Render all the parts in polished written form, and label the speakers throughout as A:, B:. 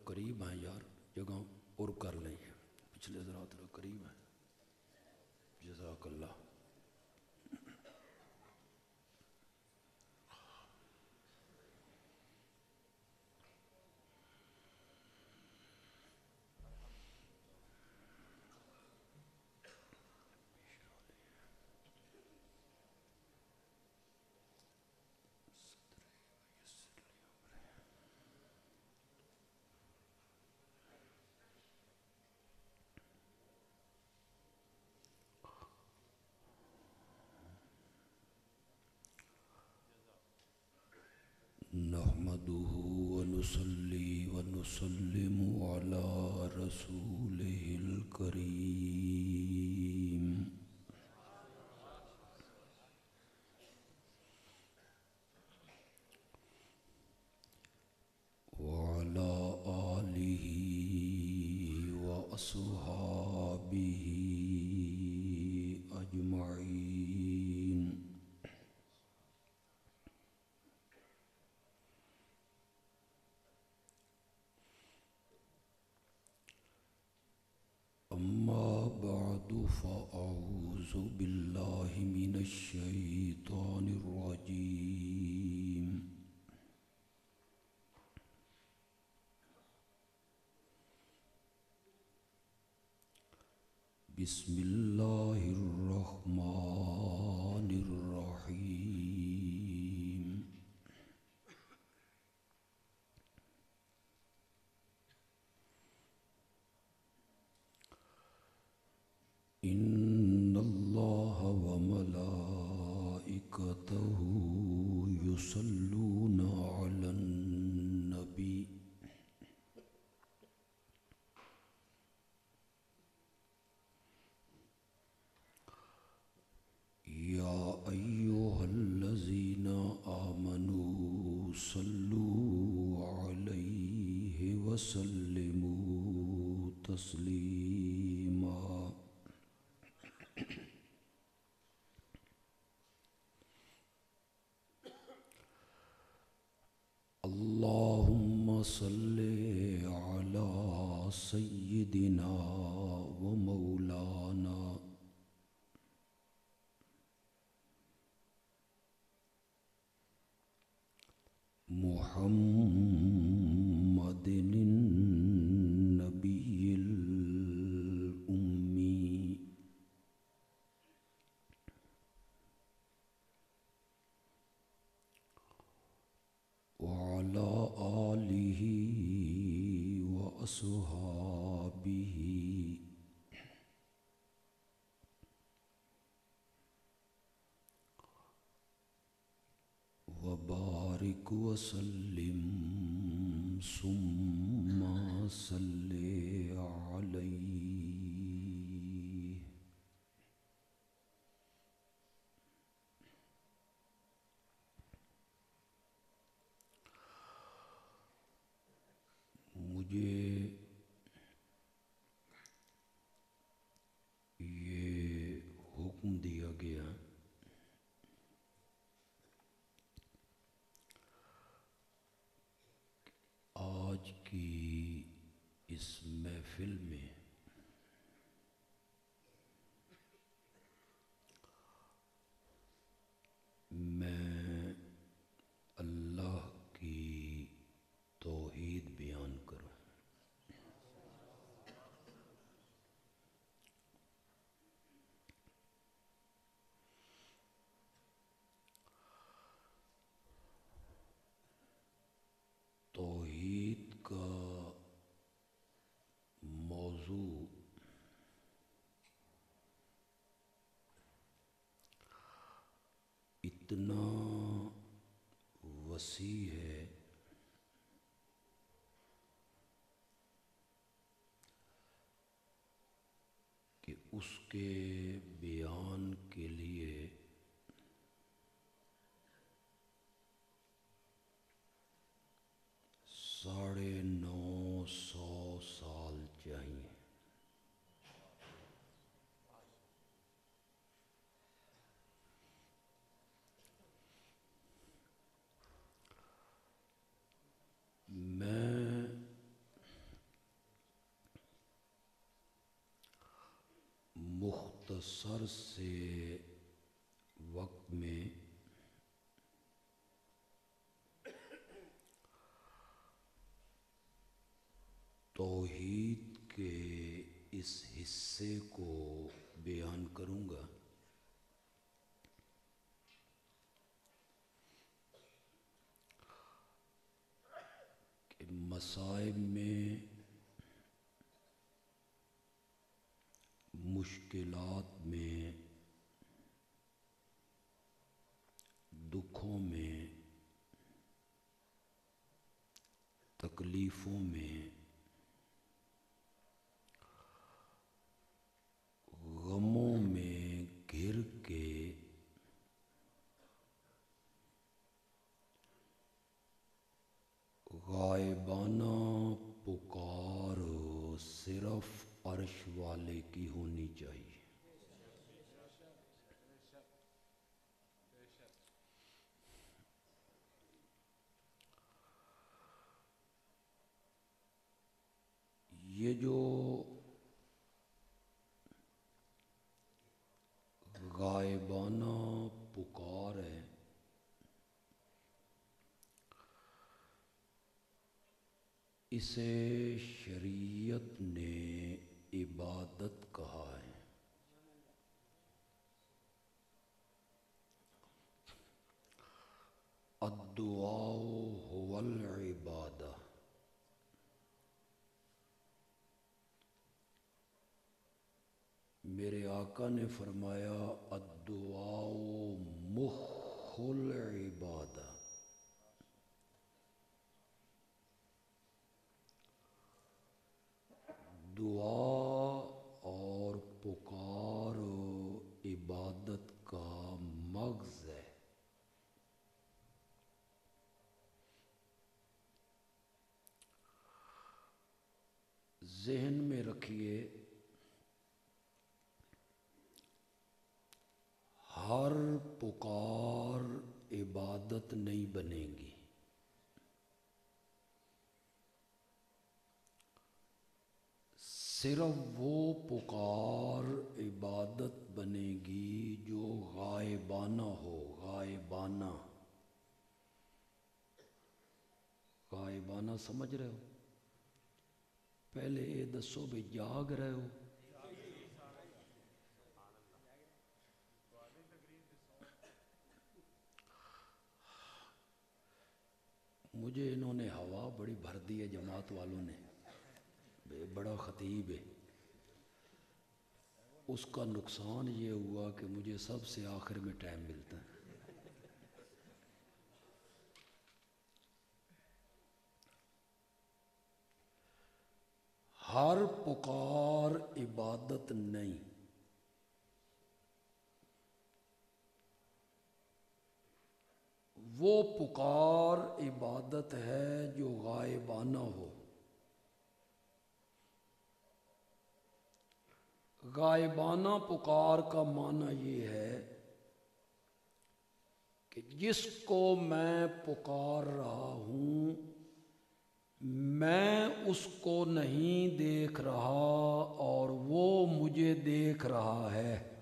A: قریب ہیں یار، جگہ پر کر لیں، پچھلے ذرا تھوڑا قریب ہیں. جزاک اللہ. نحمده ونصلي ونسلم على رسوله الكريم وعلى آله وأصحابه أجمعين. أما بعد فأعوذ بالله من الشيطان الرجيم. بسم الله الرحمن الرحيم. إن الله وملائكته يصلون على النبي يا أيها الذين آمنوا صلوا عليه وسلموا تسليما. اللهم صل على سيدنا ومولانا محمد النبي الأمي وعلى آله وأصحابه وبارك وسلم ثم صل عليه. مجھے یہ حکم دیا گیا آج کی اس محفل میں میں اللہ کی توحید بیان کروں. توحید کا موضوع اتنا وسیع ہے کہ اس کے بیان کے لیے 950 سال چاہیے. میں مختصر سے وقت میں توحید کے اس حصے کو بیان کروں گا کہ مصائب میں، مشکلات میں، دکھوں میں، تکلیفوں میں، غموں میں گھر کے غائبانہ پکار صرف عرش والے کی ہونی چاہیے۔ یہ جو غائبانہ پکار ہے، اسے شریعت نے عبادت کہا ہے۔ الدعاء هو العبادہ۔ میرے آقا نے فرمایا الدعاء مخ العبادہ۔ دعا اور پکار عبادت کا مغز ہے۔ ذہن میں رکھیے، ہر پکار عبادت نہیں بنے گی۔ صرف وہ پکار عبادت بنے گی جو غائبانہ ہو۔ غائبانہ، غائبانہ سمجھ رہے ہو؟ پہلے یہ دسو بھی جاگ رہے ہو؟ مجھے انہوں نے ہوا بڑی بھر دی ہے جماعت والوں نے، بڑا خطیب ہے۔ اس کا نقصان یہ ہوا کہ مجھے سب سے آخر میں ٹائم ملتا ہے۔ ہر پکار عبادت نہیں، وہ پکار عبادت ہے جو غائبانہ ہو۔ غائبانہ پکار کا معنی یہ ہے کہ جس کو میں پکار رہا ہوں میں اس کو نہیں دیکھ رہا اور وہ مجھے دیکھ رہا ہے۔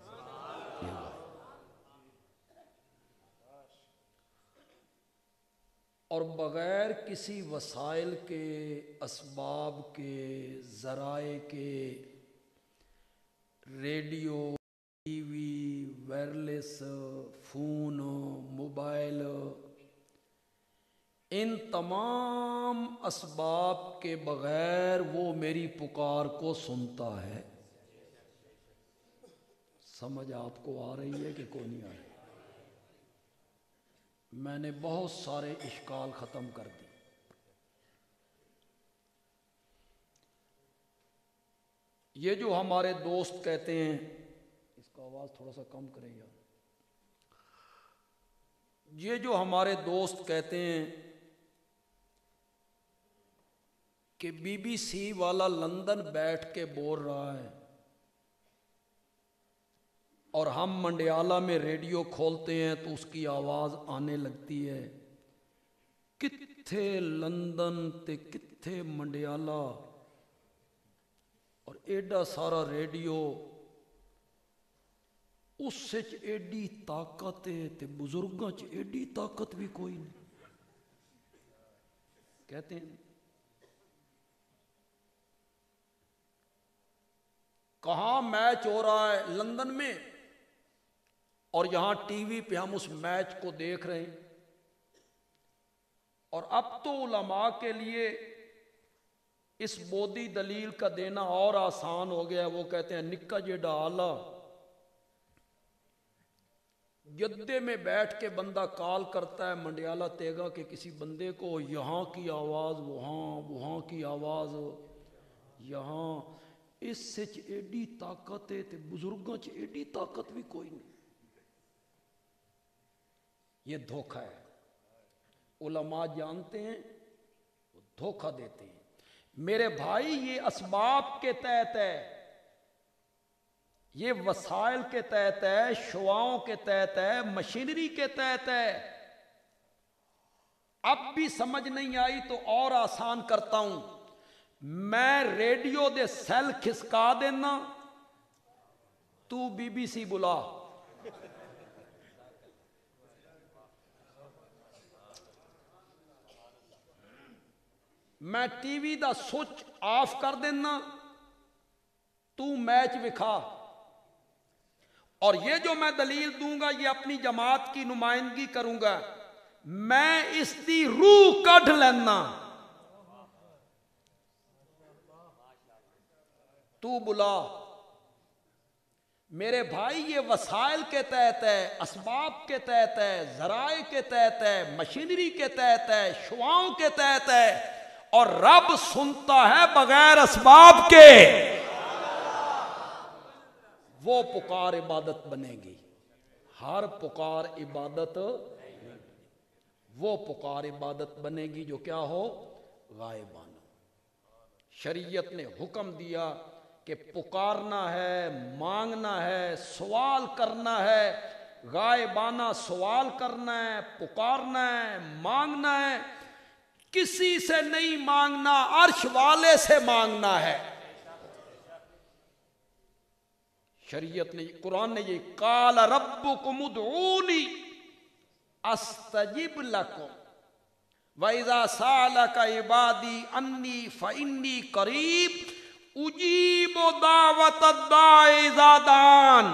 A: اور بغیر کسی وسائل کے، اسباب کے، ذرائع کے، radio, TV, wireless, phone, mobile, ان تمام اسباب کے بغیر وہ میری پکار کو سنتا ہے۔ سمجھ آپ کو آ رہی ہے کہ کوئی نہیں آ رہی؟ میں نے بہت سارے اشکال ختم کر دی۔ یہ جو ہمارے دوست کہتے ہیں، اس کا آواز تھوڑا سا کم کریں یار۔ یہ جو ہمارے دوست کہتے ہیں کہ بی بی سی والا لندن بیٹھ کے بول رہا ہے اور ہم منڈیالہ میں ریڈیو کھولتے ہیں تو اس کی آواز آنے لگتی ہے، کتھے لندن تے کتھے منڈیالہ، اور ایڈا سارا ریڈیو اس سچ ایڈی طاقت ہے تے بزرگاں چ ایڈی طاقت بھی کوئی نہیں. کہتے ہیں کہاں میچ ہو رہا ہے لندن میں، اور یہاں ٹی وی پہ ہم اس میچ کو دیکھ رہے ہیں. اور اب تو علماء کے لیے اس بودی دلیل کا دینا اور آسان ہو گیا. وہ کہتے ہیں نکا جیڈا آلہ گدے میں بیٹھ کے بندہ کال کرتا ہے منڈیالہ تیگا کہ کسی بندے کو یہاں کی آواز وہاں، وہاں کی آواز یہاں. اس سچ ایڈی طاقت ہے تے بزرگاں چ ایڈی طاقت بھی کوئی نہیں. یہ دھوکہ ہے. علماء جانتے ہیں وہ دھوکہ دیتے ہیں. میرے بھائی یہ اسباب کے تحت ہے، یہ وسائل کے تحت ہے، شعاؤں کے تحت ہے، مشینری کے تحت ہے. اب بھی سمجھ نہیں آئی تو اور آسان کرتا ہوں. میں ریڈیو دے سیل کھسکا دینا، تو بی بی سی بلا. میں T V the switch off کر دینا، تو میچ وکھا. اور یہ جو میں دلیل دوں گا یہ اپنی جماعت کی نمائندگی کروں گا. میں اس دی روح کڈ لینا، تو بلا. میرے بھائی یہ وسائل کے تحت ہے، اسباب کے تحت ہے، ذرائع کے تحت ہے، مشینری کے تحت ہے، شعاؤں کے تحت ہے. اور رب سنتا ہے بغیر اسباب کے. وہ پکار عبادت بنے گی. ہر پکار عبادت، وہ پکار عبادت بنے گی جو کیا ہو؟ غائبانہ. شریعت نے حکم دیا کہ پکارنا ہے، مانگنا ہے، سوال کرنا ہے. غائبانہ سوال کرنا ہے، پکارنا ہے، مانگنا ہے. کسی سے نہیں مانگنا، عرش والے سے مانگنا ہے. شریعت نے، قرآن نے یہ قال ربکم ادعونی استجب لکم وَإِذَا سَأَلَكَ عِبَادِي عَنِّي فَإِنِّي قَرِيبٌ أُجِيبُ دَعْوَةَ الدَّاعِ إِذَا دَعَانِ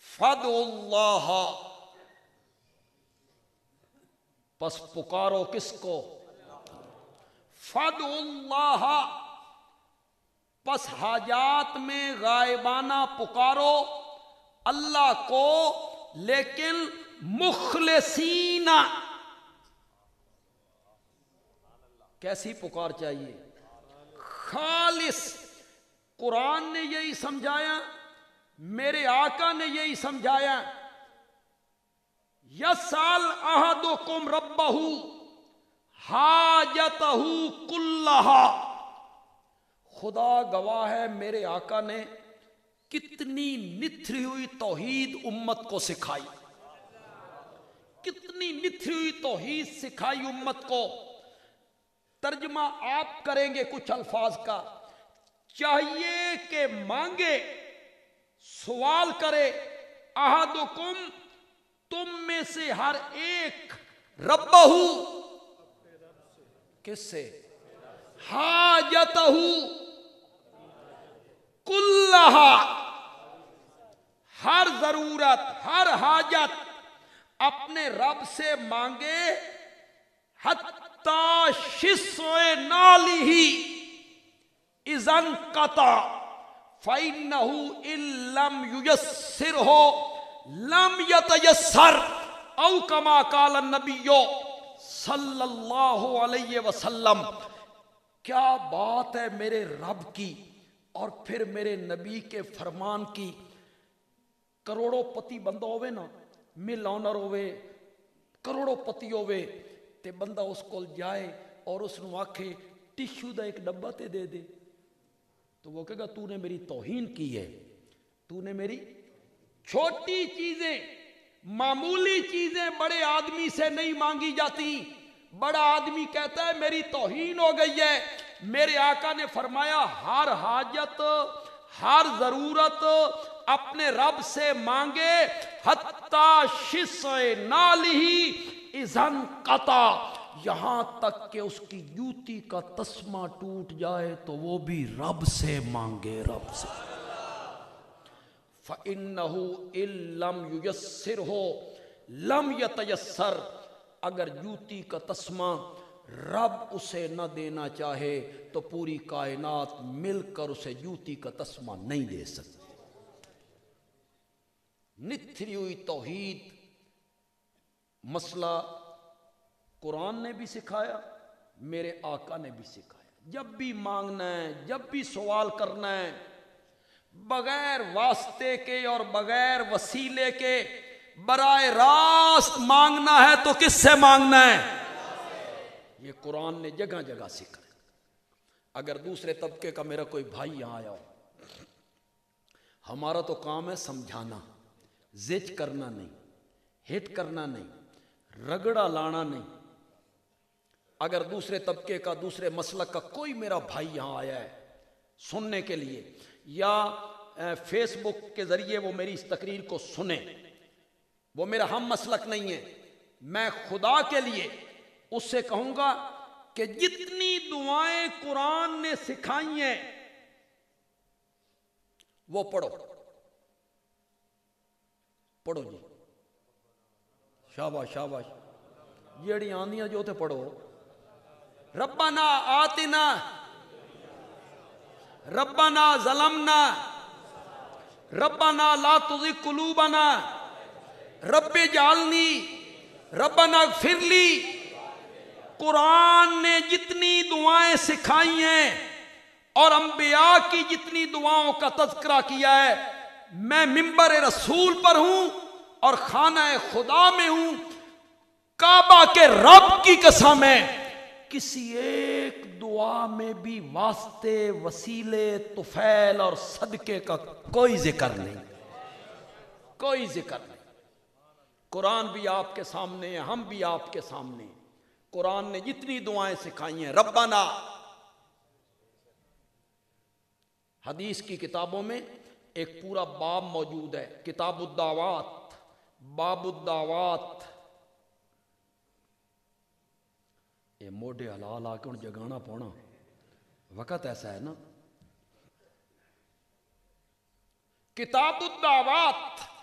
A: فَادْعُوا اللَّهَ. پس پکارو کس کو؟ فَادْعُوا اللَّهَ. پس حاجات میں غائبانہ پکارو اللہ کو، لیکن مخلصین. کیسی پکار چاہیے؟ خالص. قرآن نے یہی سمجھایا، میرے آقا نے یہی سمجھایا. یسأل احدکم ربہ حاجتہ کلہا. خدا گواہ ہے میرے آقا نے کتنی نتھری ہوئی توحید امت کو سکھائی، کتنی نتھری ہوئی توحید سکھائی امت کو. ترجمہ آپ کریں گے کچھ الفاظ کا. چاہیے کہ مانگے، سوال کرے. احدکم، تم میں سے ہر ایک، ربہ، کس سے؟ حاجتہ کلہا، ہر ضرورت، ہر حاجت اپنے رب سے مانگے. حتی شسع نالہ اذا انقطع فإنہ ان لم ییسرہ لم یتیسر او کما قال النبی صلی اللہ علیہ وسلم. کیا بات ہے میرے رب کی اور پھر میرے نبی کے فرمان کی. کروڑوں پتی بندہ ہوئے نا، مل آنر ہوئے، کروڑوں پتی ہوئے، تے بندہ اس کو جائے اور اس نو آکھے ٹیشو دا ایک ڈبہ تے دے دے، تو وہ کہے گا تو نے میری توہین کی ہے، تو نے میری. چھوٹی چیزیں، معمولی چیزیں بڑے آدمی سے نہیں مانگی جاتی. بڑا آدمی کہتا ہے میری توہین ہو گئی ہے. میرے آقا نے فرمایا ہر حاجت، ہر ضرورت اپنے رب سے مانگے حتی شسع نالہ اذن قطع، یہاں تک کہ اس کی جوتی کا تسمہ ٹوٹ جائے تو وہ بھی رب سے مانگے، رب سے۔ فَإِنَّهُ إِن لَّمْ يُيَسِّرْهُ لَمْ يَتَيَسَّرْ، اگر جوتی کا تسمہ رب اسے نہ دینا چاہے تو پوری کائنات مل کر اسے جوتی کا تسمہ نہیں دے سکتی۔ نتھری ہوئی توحید مسئلہ قرآن نے بھی سکھایا، میرے آقا نے بھی سکھایا۔ جب بھی مانگنا ہے، جب بھی سوال کرنا ہے، بغیر واسطے کے اور بغیر وسیلے کے براہ راست مانگنا ہے تو کس سے مانگنا ہے؟ یہ قرآن نے جگہ جگہ سکھایا۔ اگر دوسرے طبقے کا میرا کوئی بھائی یہاں آیا ہو، ہمارا تو کام ہے سمجھانا، زج کرنا نہیں، ہٹ کرنا نہیں، رگڑا لانا نہیں۔ اگر دوسرے طبقے کا، دوسرے مسلک کا کوئی میرا بھائی یہاں آیا ہے سننے کے لیے، یا فیس بک کے ذریعے وہ میری اس تقریر کو سنیں، وہ میرا ہم مسلک نہیں ہے، میں خدا کے لیے اس سے کہوں گا کہ جتنی دعائیں قرآن نے سکھائی ہیں وہ پڑھو، پڑھو جی، شاباش شاباش، جیڑی آندیاں جو تے پڑھو۔ ربنا آتنا، ربنا ظلمنا، ربنا لا تزغ قلوبنا، رب اجعلنی، ربنا اغفر لی۔ قرآن نے جتنی دعائیں سکھائی ہیں اور انبیاء کی جتنی دعاؤں کا تذکرہ کیا ہے، میں منبر رسول پر ہوں اور خانہ خدا میں ہوں، کعبہ کے رب کی قسم ہے، کسی ایک دعا میں بھی واسطے، وسیلے، طفیل اور صدقے کا کوئی ذکر نہیں، کوئی ذکر نہیں۔ قرآن بھی آپ کے سامنے ہے، ہم بھی آپ کے سامنے ہیں۔ قرآن نے جتنی دعائیں سکھائی ہیں، ربنا، حدیث کی کتابوں میں ایک پورا باب موجود ہے، کتاب الدعوات، باب الدعوات۔ یہ موڈے حلال آ کے ان جگانا پونا، وقت ایسا ہے نا۔ کتاب الدعوات،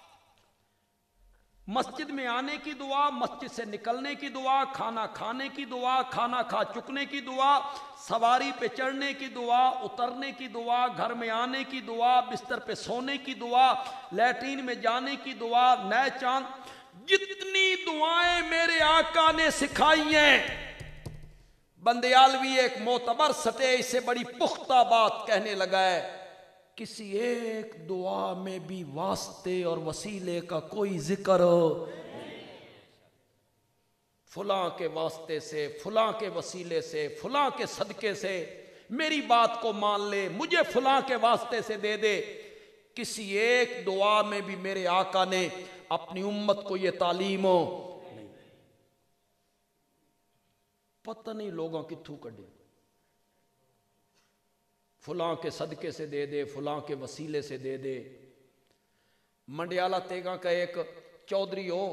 A: مسجد میں آنے کی دعا، مسجد سے نکلنے کی دعا، کھانا کھانے کی دعا، کھانا کھا چکنے کی دعا، سواری پہ چڑھنے کی دعا، اترنے کی دعا، گھر میں آنے کی دعا، بستر پہ سونے کی دعا، لیٹرین میں جانے کی دعا، نئے چاند، جتنی دعائیں میرے آقا نے سکھائی ہیں، بندیالوی ایک معتبر سطح سے بڑی پختہ بات کہنے لگا ہے، کسی ایک دعا میں بھی واسطے اور وسیلے کا کوئی ذکر نہیں، فلاں کے واسطے سے، فلاں کے وسیلے سے، فلاں کے صدقے سے میری بات کو مان لے، مجھے فلاں کے واسطے سے دے دے۔ کسی ایک دعا میں بھی میرے آقا نے اپنی امت کو یہ تعلیم نہیں۔ پتہ نہیں لوگوں کتھوں کڈے، فلاں کے صدقے سے دے دے، فلاں کے وسیلے سے دے دے۔ منڈیالہ تیگاں کا ایک چودھری ہو،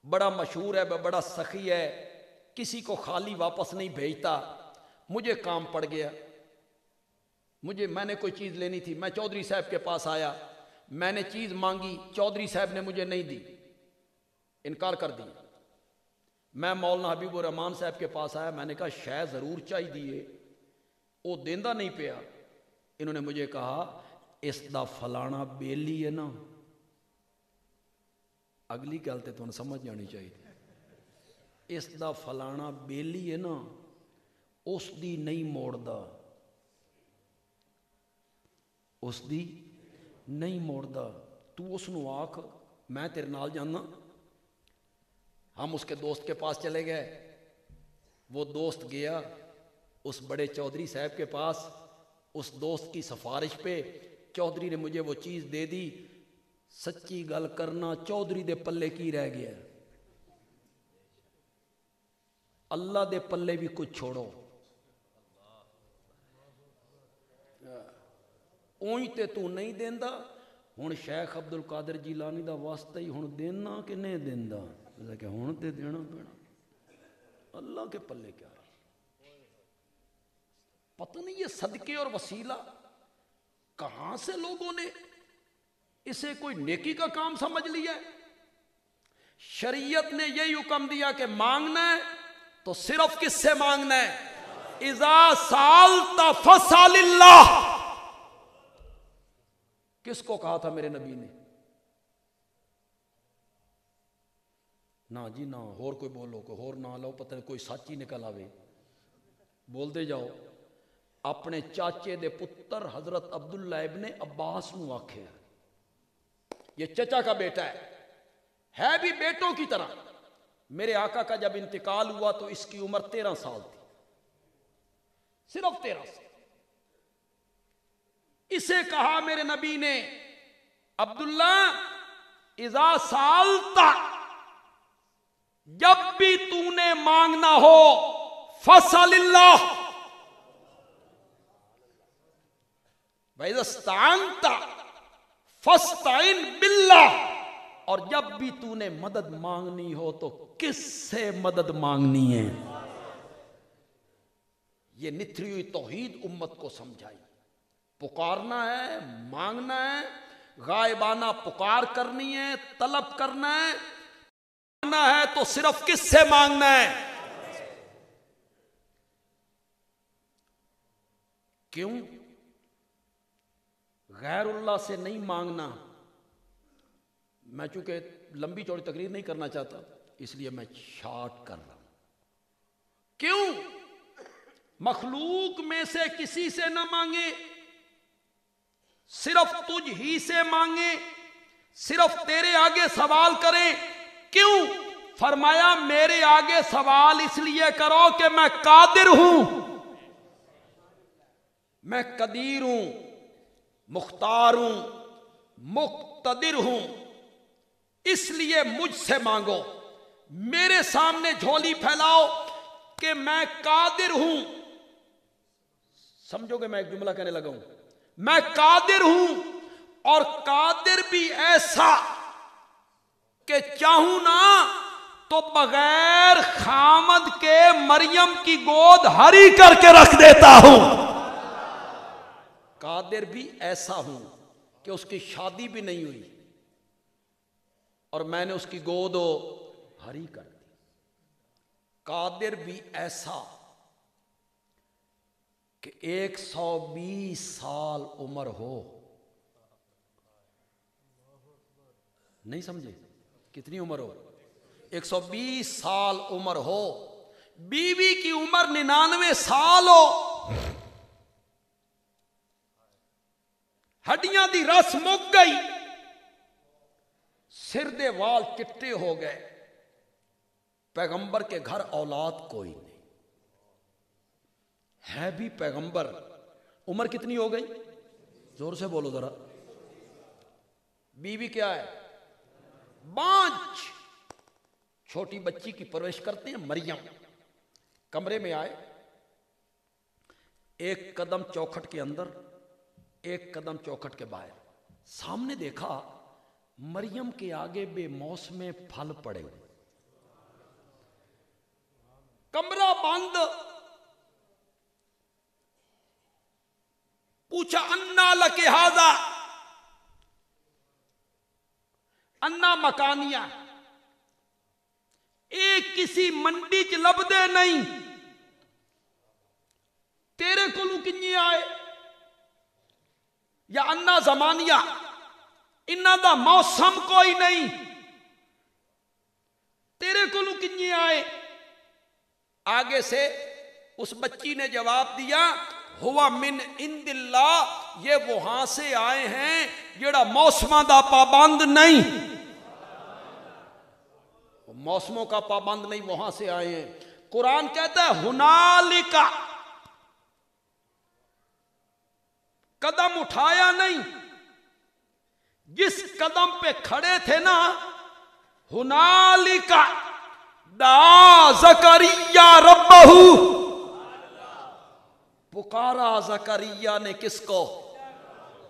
A: بڑا مشہور ہے، بڑا سخی ہے، کسی کو خالی واپس نہیں بھیجتا۔ مجھے کام پڑ گیا، میں نے کوئی چیز لینی تھی، میں چودھری صاحب کے پاس آیا، میں نے چیز مانگی، چودھری صاحب نے مجھے نہیں دی، انکار کر دیا۔ میں مولانا حبیب الرحمان صاحب کے پاس آیا، میں نے کہا شاید ضرور چاہی دیے، وہ دیندہ نہیں پیا۔ انہوں نے مجھے کہا اس دا فلانا بیلی ہے نا، اگلی گل تے تمہیں سمجھ جانی چاہیے، اس دا فلانا بیلی ہے نا، اس دی نہیں موڑدا، اس دی نہیں موڑدا، تو اس نو آکھ میں تیرے نال جانا۔ ہم اس کے دوست کے پاس چلے گئے، وہ دوست گیا اس بڑے چودھری صاحب کے پاس، اس دوست کی سفارش پہ چودھری نے مجھے وہ چیز دے دی۔ سچی گل کرنا، چودھری دے پلے کی رہ گیا، اللہ دے پلے بھی کچھ چھوڑو۔ اونج تے تو نہیں دیندا، ہن شیخ عبد القادر جیلانی دا واسطہ ہی ہن دینا کہ نہیں دیندا، کہ ہن تے دینا پینا۔ اللہ کے پلے کیا رہا، پتہ نہیں یہ صدقے اور وسیلہ کہاں سے لوگوں نے اسے کوئی نیکی کا کام سمجھ لیا ہے۔ شریعت نے یہی حکم دیا کہ مانگنا ہے تو صرف کس سے مانگنا ہے؟ اذا سالت فسأل اللہ۔ کس کو کہا تھا میرے نبی نے؟ نہ جی نہ، اور کوئی بولو، کوئی اور نہ لو، پتہ نہیں کوئی سچ ہی نکل آوے، بولتے جاؤ۔ اپنے چاچے دے پتر حضرت عبداللہ ابن عباس نو آکھے، یہ چچا کا بیٹا ہے بھی بیٹوں کی طرح۔ میرے آقا کا جب انتقال ہوا تو اس کی عمر 13 سال تھی، صرف 13 سال۔ اسے کہا میرے نبی نے، عبداللہ اذا سالت، جب بھی تو نے مانگنا ہو، فسأل اللہ، وَإِذَا اسْتَعَنْتَ فَاسْتَعِنْ بِاللَّهِ، اور جب بھی تو نے مدد مانگنی ہو تو کس سے مدد مانگنی ہے؟ یہ نتھری ہوئی توحید امت کو سمجھائی۔ پکارنا ہے، مانگنا ہے، غائبانہ پکار کرنی ہے، طلب کرنا ہے، مانگنا ہے تو صرف کس سے مانگنا ہے؟ کیوں؟ غیر اللہ سے نہیں مانگنا۔ میں چونکہ لمبی چوڑی تقریر نہیں کرنا چاہتا، اس لیے میں شارٹ کر رہا ہوں۔ کیوں؟ مخلوق میں سے کسی سے نہ مانگے، صرف تجھ ہی سے مانگے، صرف تیرے آگے سوال کریں۔ کیوں؟ فرمایا میرے آگے سوال اس لیے کرو کہ میں قادر ہوں، میں قدیر ہوں، مختار ہوں، مقتدر ہوں، اس لیے مجھ سے مانگو۔ میرے سامنے جھولی پھیلاؤ کہ میں قادر ہوں۔ سمجھو کہ میں ایک جملہ کہنے لگا ہوں، میں قادر ہوں، اور قادر بھی ایسا کہ چاہوں نا تو بغیر خامد کے مریم کی گود ہری کر کے رکھ دیتا ہوں۔ قادر بھی ایسا ہوں کہ اس کی شادی بھی نہیں ہوئی اور میں نے اس کی گود ہری کر دی۔ قادر بھی ایسا کہ 120 سال عمر ہو۔ نہیں سمجھے؟ کتنی عمر ہو؟ 120 سال عمر ہو، بیوی کی عمر 99 سال ہو، ہڈیاں دی رس مک گئی، سر دے وال چٹے ہو گئے، پیغمبر کے گھر اولاد کوئی نہیں، ہے بھی پیغمبر، عمر کتنی ہو گئی؟ زور سے بولو ذرا۔ بیوی کیا ہے؟ بانچ، چھوٹی بچی کی پرورش کرتے ہیں مریم۔ کمرے میں آئے، ایک قدم چوکھٹ کے اندر، ایک قدم چوکھٹ کے باہر، سامنے دیکھا مریم کے آگے بے موسم پھل پڑے ہوئے، کمرہ بند۔ پوچھا انا لک ھذا، انا مکانیہ، ایک کسی منڈی چ لبدے نہیں، تیرے کولوں کنجی آئے؟ یا انا زمانیہ، انہاں دا موسم کوئی نہیں، تیرے کولوں کنجی آئے؟ آگے سے اس بچی نے جواب دیا، ہوا من عند اللہ، یہ وہاں سے آئے ہیں جڑا موسموں دا پابند نہیں، موسموں کا پابند نہیں، وہاں سے آئے ہیں۔ قرآن کہتا ہے ہنالک، قدم اٹھایا نہیں، جس قدم پہ کھڑے تھے نا، ہنالک دعا زکریا ربہ، پکارا زکریا نے کس کو؟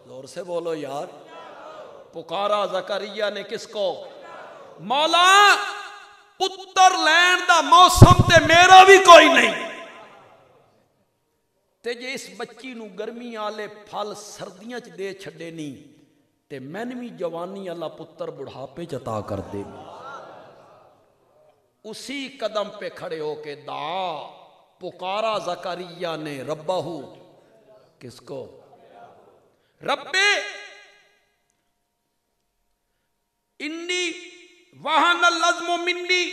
A: زور سے بولو یار. پکارا زکریا نے کس کو؟ مولا پتر لین دا موسم تے میرا بھی کوئی نہیں تے جے اس بچی نو گرمی آلے پھل سردیاں چ دے چھڑے نہیں تے مین بھی جوانی اللہ پتر بڑھاپے چ عطا کر دے. اسی قدم پہ کھڑے ہو کے دعا پکارا زکریا نے ربہ. کس کو؟ ربے انی وہن العظم منی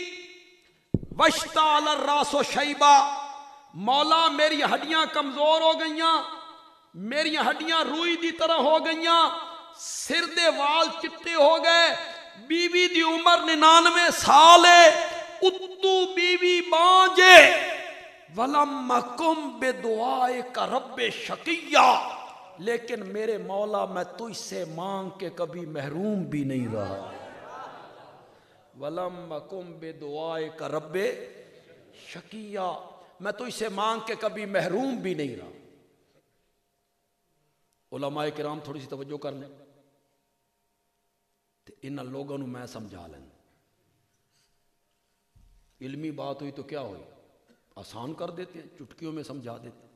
A: واشتعل الراس شیبا. مولا میری ہڈیاں کمزور ہو گئیاں، میری ہڈیاں روئی دی طرح ہو گئیاں، سر دے وال چٹے ہو گئے، بیوی دی عمر 99 سال ہے، اتو بیوی بانجے. ولم کم بدعائک رب شقیہ، لیکن میرے مولا میں تجھ سے مانگ کے کبھی محروم بھی نہیں رہا. ولم کم بدعائک رب شقیہ، میں تجھ سے مانگ کے کبھی محروم بھی نہیں رہا. علماء کرام تھوڑی سی توجہ کر لیں تو ان لوگوں نے میں سمجھا لیں. علمی بات ہوئی تو کیا ہوئی، آسان کر دیتے ہیں، چٹکیوں میں سمجھا دیتے ہیں.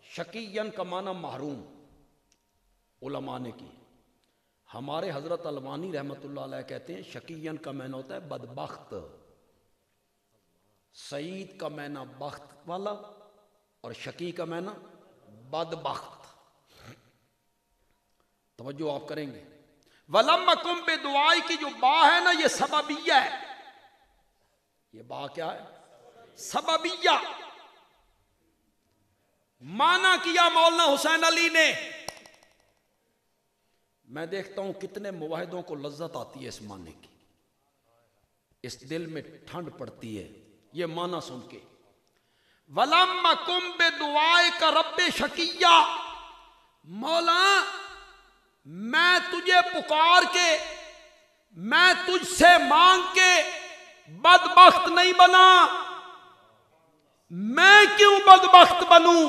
A: شقیًا کا معنی محروم علماء نے کی. ہمارے حضرت البانی رحمۃ اللہ علیہ کہتے ہیں شقیًا کا معنی ہوتا ہے بدبخت. سعید کا معنی بخت والا اور شقی کا معنی بدبخت. توجہ آپ کریں گے. وَلَمَّ کُمْ بِدُعَائی کی جو با ہے نا یہ سببیہ ہے. یہ با کیا ہے؟ سببیہ. مانا کیا مولانا حسین علی نے. میں دیکھتا ہوں کتنے موحدوں کو لذت آتی ہے اس معنی کی، اس دل میں ٹھنڈ پڑتی ہے یہ معنی سن کے. وَلَمَّ کُمْ بِدُعَائِکَ رَبِّ شَقِیًّا. مولا میں تجھے پکار کے، میں تجھ سے مانگ کے بدبخت نہیں بنا. میں کیوں بدبخت بنوں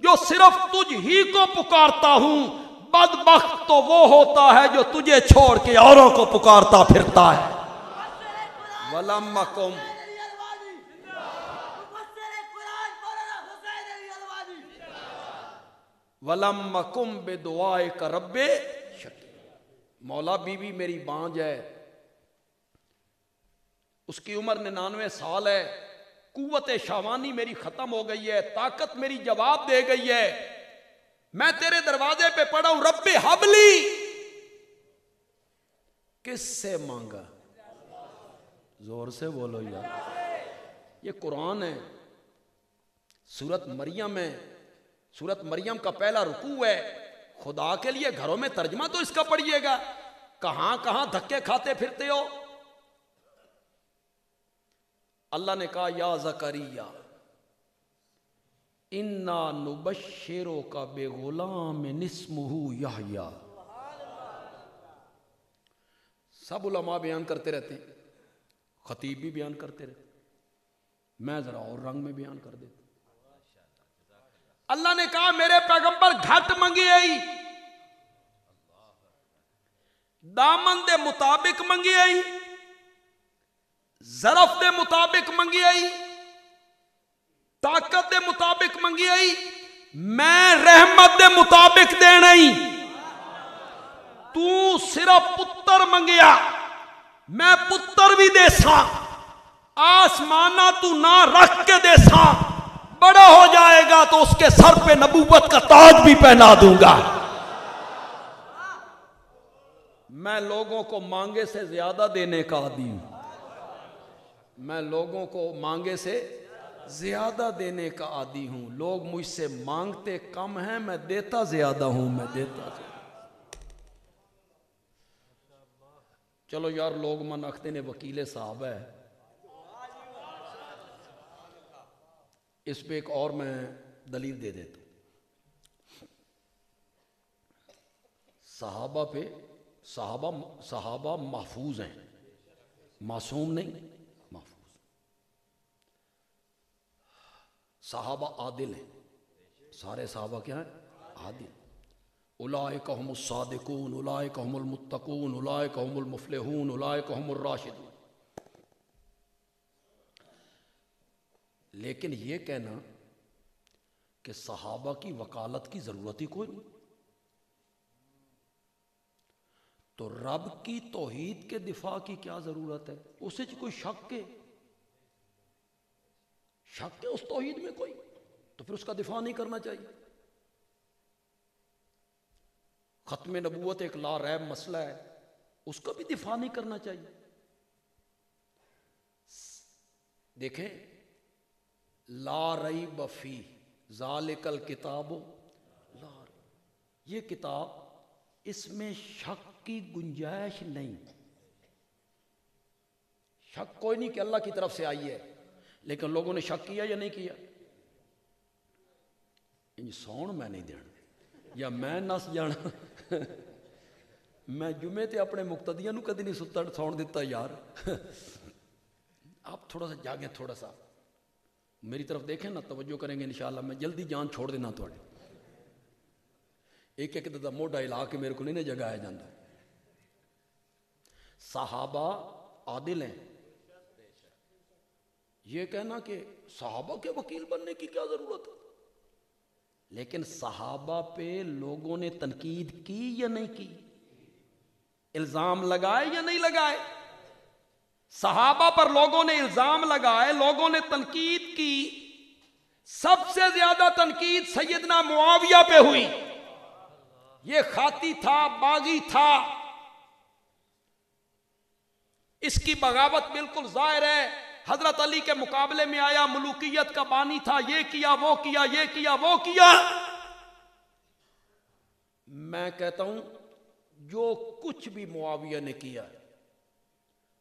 A: جو صرف تجھ ہی کو پکارتا ہوں. بدبخت تو وہ ہوتا ہے جو تجھے چھوڑ کے اوروں کو پکارتا پھرتا ہے. وَلَمَّ کُمْ وَلَمَّ کُمْ بِدُعَائِکَ رَبِّ شَقِیًّا. مولا بیوی میری بانج ہے، اس کی عمر 99 سال ہے، قوت شہوانی میری ختم ہو گئی ہے، طاقت میری جواب دے گئی ہے. میں تیرے دروازے پہ پڑا ہوں. رب حبلی کس سے مانگا؟ زور سے بولو یار. یہ قرآن ہے. سورت مریم ہے. سورت مریم کا پہلا رکوع ہے. خدا کے لیے گھروں میں ترجمہ تو اس کا پڑھیے گا. کہاں کہاں دھکے کھاتے پھرتے ہو. اللہ نے کہا یا زکریا انا نبشرک بغلام اسمہ یحییٰ. سب علماء بیان کرتے رہتے ہیں، خطیب بھی بیان کرتے رہتے، میں ذرا اور رنگ میں بیان کر دیتا. اللہ نے کہا میرے پیغمبر گھٹ منگی آئی، دامن دے مطابق منگی آئی، ظرف دے مطابق منگی آئی، طاقت دے مطابق منگی آئی. میں رحمت دے مطابق دینا ہی. تو صرف پتر منگیا، میں پتر بھی دے سا. آسمانہ تو نہ رکھ کے دے سا، بڑا ہو جائے گا تو اس کے سر پہ نبوت کا تاج بھی پہنا دوں گا. میں لوگوں کو مانگے سے زیادہ دینے کا عادی ہوں. میں لوگوں کو مانگے سے زیادہ دینے کا عادی ہوں. لوگ مجھ سے مانگتے کم ہیں، میں دیتا زیادہ ہوں. میں دیتا زیادہ. چلو یار لوگ من آختے نے وکیل صاحب ہے. اس پہ ایک اور میں دلیل دے دیتا ہوں. صحابہ پہ صحابہ محفوظ ہیں، معصوم نہیں، محفوظ. صحابہ عادل ہیں. سارے صحابہ کیا ہیں؟ عادل. اولئک هم الصادقون اولئک هم المتقون اولئک هم المفلحون اولئک هم الراشدون. لیکن یہ کہنا کہ صحابہ کی وکالت کی ضرورت ہی کوئی نہیں، تو رب کی توحید کے دفاع کی کیا ضرورت ہے؟ اسے کوئی شک ہے اس توحید میں کوئی، تو پھر اس کا دفاع نہیں کرنا چاہیے. ختم نبوت ایک لا ریب مسئلہ ہے، اس کا بھی دفاع نہیں کرنا چاہیے. دیکھیں لا ریب فیہ ذالک الکتاب لا ریب، یہ کتاب اس میں شک کی گنجائش نہیں. شک کوئی نہیں کہ اللہ کی طرف سے آئی ہے، لیکن لوگوں نے شک کیا یا نہیں کیا؟ ان سون میں نہیں دینا یا میں نس جانا. میں جمعے تے اپنے مقتدیاں نو کدی نہیں سون دیتا یار. آپ تھوڑا سا جاگیں، تھوڑا سا میری طرف دیکھیں نا، توجہ کریں گے انشاءاللہ. میں جلدی جان چھوڑ دینا تھوڑے، ایک ایک دا موڈا ہلا کے میرے کو نہیں جگایا جاتا. صحابہ عادل ہیں. یہ کہنا کہ صحابہ کے وکیل بننے کی کیا ضرورت ہے، لیکن صحابہ پہ لوگوں نے تنقید کی یا نہیں کی؟ الزام لگائے یا نہیں لگائے؟ صحابہ پر لوگوں نے الزام لگائے، لوگوں نے تنقید کی. سب سے زیادہ تنقید سیدنا معاویہ پہ ہوئی. یہ خاطی تھا، باغی تھا، اس کی بغاوت بالکل ظاہر ہے. حضرت علی کے مقابلے میں آیا، ملوکیت کا بانی تھا، یہ کیا وہ کیا، یہ کیا وہ کیا. میں کہتا ہوں جو کچھ بھی معاویہ نے کیا،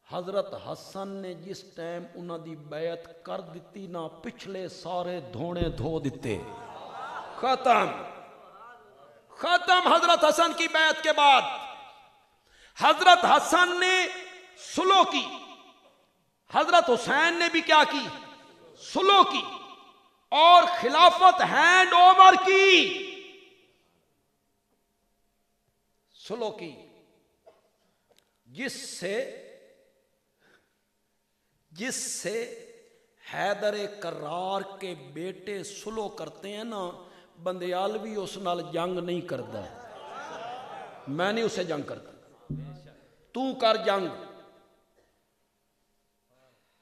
A: حضرت حسن نے جس ٹائم انہاں دی بیعت کر دیتی نا، پچھلے سارے دھونے دھو دیتے. ختم حضرت حسن کی بیعت کے بعد. حضرت حسن نے سلو کی، حضرت حسین نے بھی کیا کی؟ سلو کی، اور خلافت ہینڈ اوور کی. سلو کی، جس سے حیدر کرار کے بیٹے سلو کرتے ہیں نا، بندیالوی اس نال جنگ نہیں کرتا. میں نہیں اسے جنگ کرتا، تو کر جنگ.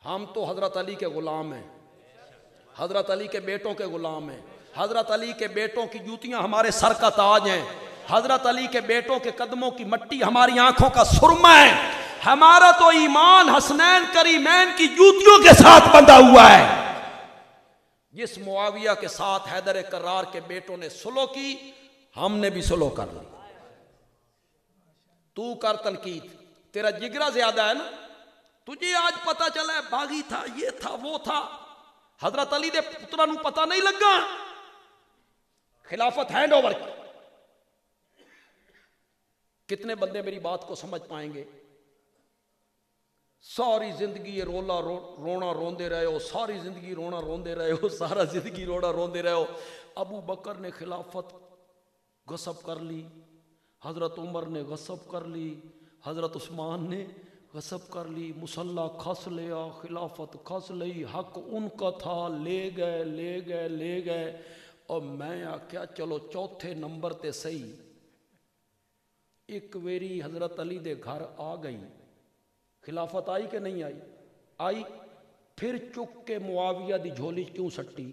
A: ہم تو حضرت علی کے غلام ہیں، حضرت علی کے بیٹوں کے غلام ہیں. حضرت علی کے بیٹوں کی جوتیاں ہمارے سر کا تاج ہیں. حضرت علی کے بیٹوں کے قدموں کی مٹی ہماری آنکھوں کا سرما ہے. ہمارا تو ایمان حسنین کریمین کی جوتیوں کے ساتھ بندھا ہوا ہے. جس معاویہ کے ساتھ حیدر کرار کے بیٹوں نے سلو کی، ہم نے بھی سلو کر لی. تو کر تنقید، تیرا جگرا زیادہ ہے نا. تجھے آج پتا چلا ہے باغی تھا، یہ تھا وہ تھا. حضرت علی دے پترا نو پتا نہیں لگا، خلافت ہینڈ اوور کی. کتنے بندے میری بات کو سمجھ پائیں گے؟ ساری زندگی یہ رونا روندے رہے ہو، ساری زندگی رونا روندے رہے ہو، سارا زندگی رونا روندے رہے ہو. ابو بکر نے خلافت غصب کر لی، حضرت عمر نے غصب کر لی، حضرت عثمان نے غصب کر لی، مسلح کھس لیا، خلافت کھس لی. حق ان کا تھا، لے گئے. اور میں آکھیا چلو چوتھے نمبر تے صحیح ایک ویری حضرت علی دے گھر آ گئی، خلافت آئی کہ نہیں آئی؟ آئی. پھر چک کے معاویہ دی جھولی کیوں سٹی؟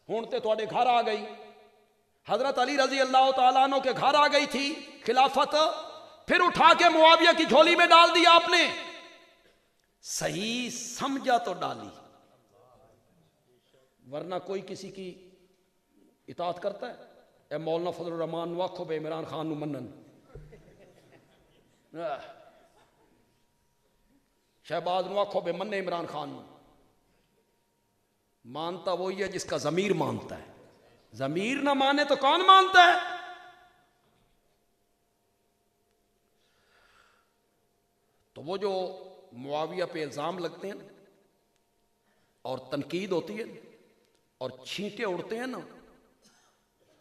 A: ہون تے تواڈے گھر آ گئی. حضرت علی رضی اللہ تعالیٰ عنہ کے گھر آ گئی تھی خلافت، پھر اٹھا کے معاویہ کی جھولی میں ڈال دیا آپ نے. صحیح سمجھا تو ڈالی، ورنہ کوئی کسی کی اطاعت کرتا ہے؟ اے مولانا فضل الرحمان نو آکھو بے عمران خان نو منن، شہباز نو آکھو بے من عمران خان نو. مانتا وہی ہے جس کا ضمیر مانتا ہے. ضمیر نہ مانے تو کون مانتا ہے؟ تو وہ جو معاویہ پہ الزام لگتے ہیں اور تنقید ہوتی ہے اور چھینٹے اڑتے ہیں نا،